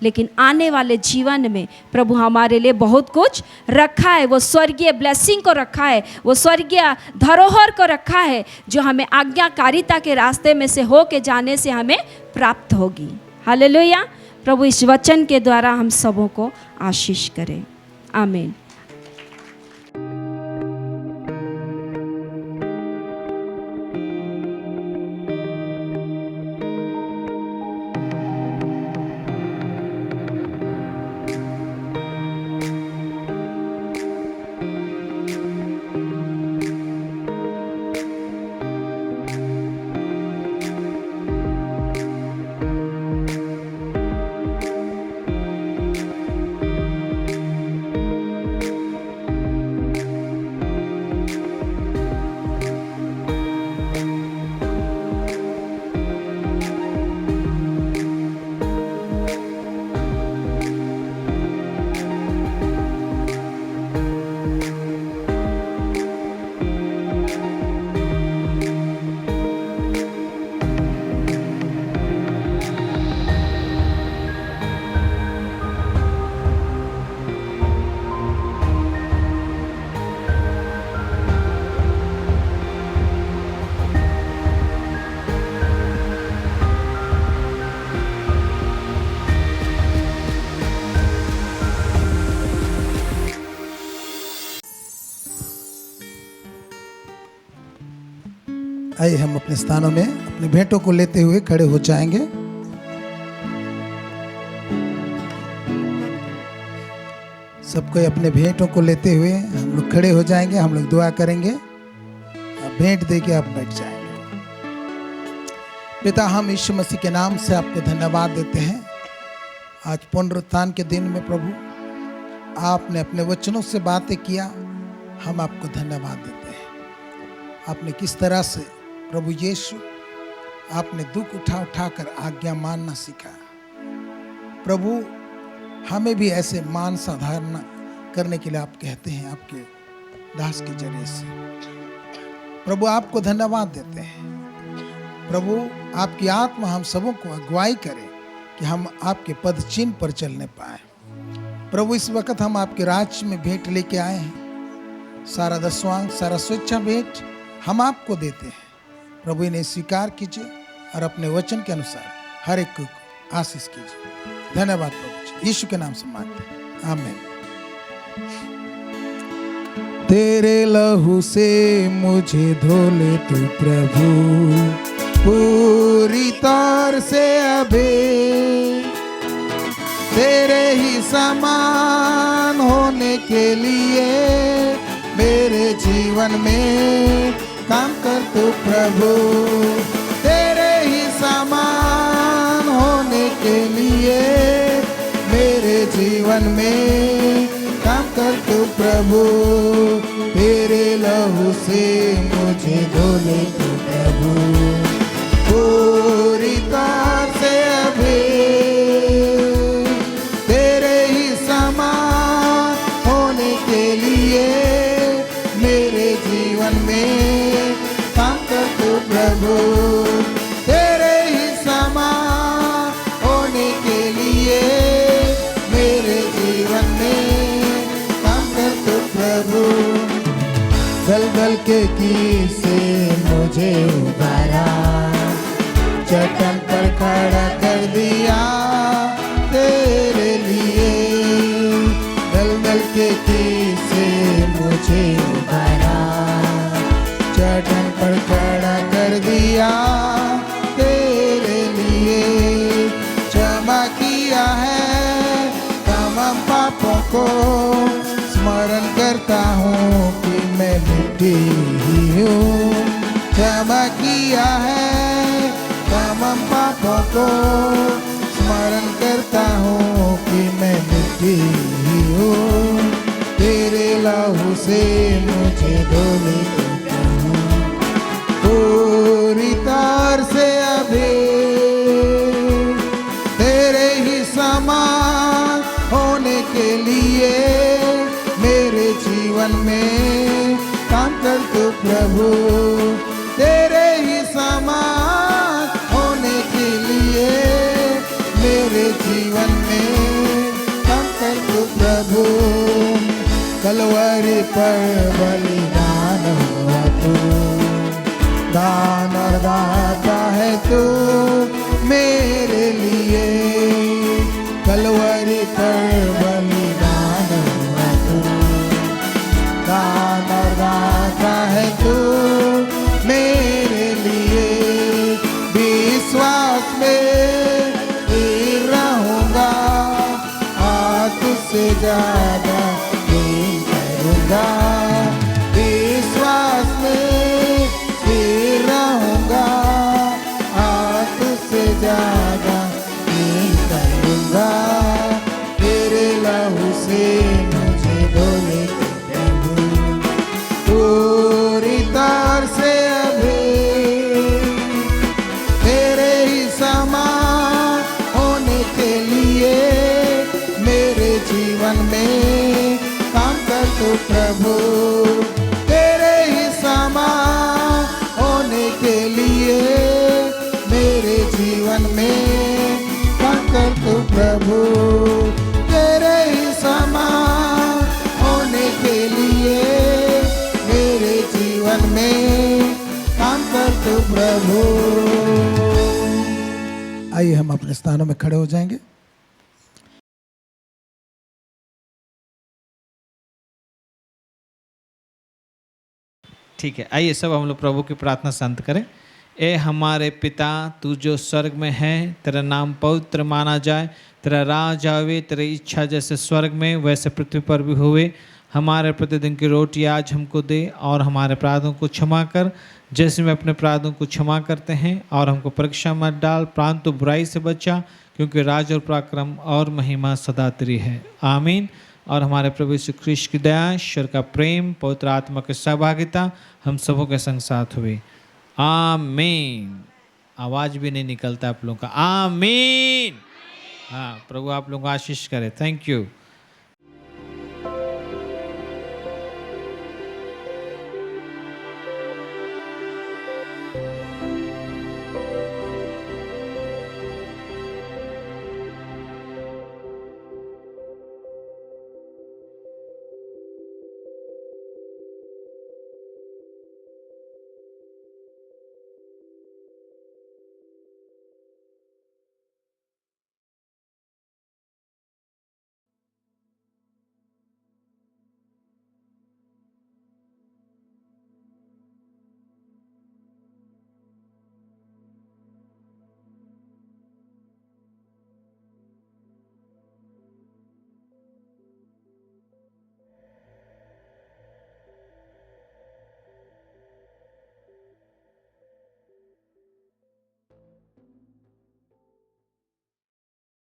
लेकिन आने वाले जीवन में प्रभु हमारे लिए बहुत कुछ रखा है। वो स्वर्गीय ब्लेसिंग को रखा है, वो स्वर्गीय धरोहर को रखा है जो हमें आज्ञाकारिता के रास्ते में से हो के जाने से हमें प्राप्त होगी। हालेलुया। प्रभु इस वचन के द्वारा हम सबों को आशीष करें। आमीन। आइए हम अपने स्थानों में अपने भेंटों को लेते हुए खड़े हो जाएंगे। सबको अपने भेंटों को लेते हुए हम लोग खड़े हो जाएंगे। हम लोग दुआ करेंगे, भेंट दे के आप बैठ जाएंगे। पिता, हम यीशु मसीह के नाम से आपको धन्यवाद देते हैं। आज पुनरुत्थान के दिन में प्रभु आपने अपने वचनों से बातें किया, हम आपको धन्यवाद देते हैं। आपने किस तरह से प्रभु यीशु आपने दुख उठा उठा कर आज्ञा मानना सीखा। प्रभु हमें भी ऐसे मान साधारण करने के लिए आप कहते हैं आपके दास के जरिए से। प्रभु आपको धन्यवाद देते हैं। प्रभु आपकी आत्मा हम सबों को अगुवाई करे कि हम आपके पद चिन्ह पर चलने पाए। प्रभु इस वक्त हम आपके राज्य में भेंट लेके आए हैं। सारा दसवांग, सारा स्वेच्छा भेंट हम आपको देते हैं। प्रभु इन्हें स्वीकार कीजिए और अपने वचन के अनुसार हर एक को आशीष कीजिए। धन्यवाद प्रभु, यीशु के नाम से मांगते हैं, आमीन। तेरे लहू से मुझे धो ले तू प्रभु पूरी तौर से अभी, तेरे ही समान होने के लिए मेरे जीवन में काम कर तू प्रभु। तेरे ही समान होने के लिए मेरे जीवन में काम कर तू प्रभु। तेरे लहू से मुझे धो ले तू प्रभु पूरी तरह से अभी, तेरे ही समान होने के लिए मेरे जीवन में काम कर तू प्रभु। तेरे ही समान होने के लिए मेरे जीवन में काम कर तू प्रभु। दलदल के कील से मुझे उबारा, चट्टान पर खड़ा कर दिया तेरे लिए। दलदल के कील से मुझे उबारा, चट्टान पर खड़ा कर दिया तेरे लिए। क्षमा किया है तमाम पापों को, स्मरण करता हूँ कि मैं मिट्टी ही हूँ। क्षमा किया है तमाम पापों को, स्मरण करता हूँ कि मैं मिट्टी ही हूँ। तेरे लहू से मुझे धो ले पूरी तरह समान होने के लिए मेरे जीवन में काम कर तू प्रभु। तेरे ही समान होने के लिए मेरे जीवन में काम कर तू प्रभु। कलवरी पर बलिदान हुआ तू, दान और दाता है तू मेरे लिए। कलवरी पर बलिदान हुआ तू, दान और दाता है तू मेरे लिए। विश्वास में स्थिर रहूंगा, तुझसे ज्यादा नहीं करूंगा। विश्वास में स्थिर रहूंगा, तुझसे ज्यादा नहीं करूंगा। तेरे लहू से मुझे धोले प्रभु, पूरी तार से अभी तेरे ही समान होने के लिए मेरे जीवन में काम कर तू प्रभु। तेरे ही समान होने के लिए मेरे जीवन में काम कर तू प्रभु। तेरे ही समान होने के लिए मेरे जीवन में काम कर तू प्रभु। आइए हम अपने स्थानों में खड़े हो जाएंगे। ठीक है, आइए सब हम लोग प्रभु की प्रार्थना शांत करें। ए हमारे पिता, तू जो स्वर्ग में है, तेरा नाम पवित्र माना जाए, तेरा राज आवे, तेरी इच्छा जैसे स्वर्ग में वैसे पृथ्वी पर भी हुए। हमारे प्रतिदिन की रोटी आज हमको दे, और हमारे अपराधों को क्षमा कर जैसे मैं अपने अपराधों को क्षमा करते हैं। और हमको परीक्षा मत डाल, परंतु बुराई से बचा, क्योंकि राज और पराक्रम और महिमा सदा तेरी है। आमीन। और हमारे प्रभु यीशु ख्रीष्ट की दया, ईश्वर का प्रेम, पवित्र आत्मा की सहभागिता हम सबों के संग साथ हुई। आमीन। आवाज़ भी नहीं निकलता आप लोगों का। आमीन। हाँ, प्रभु आप लोगों को आशीष करे। Thank you.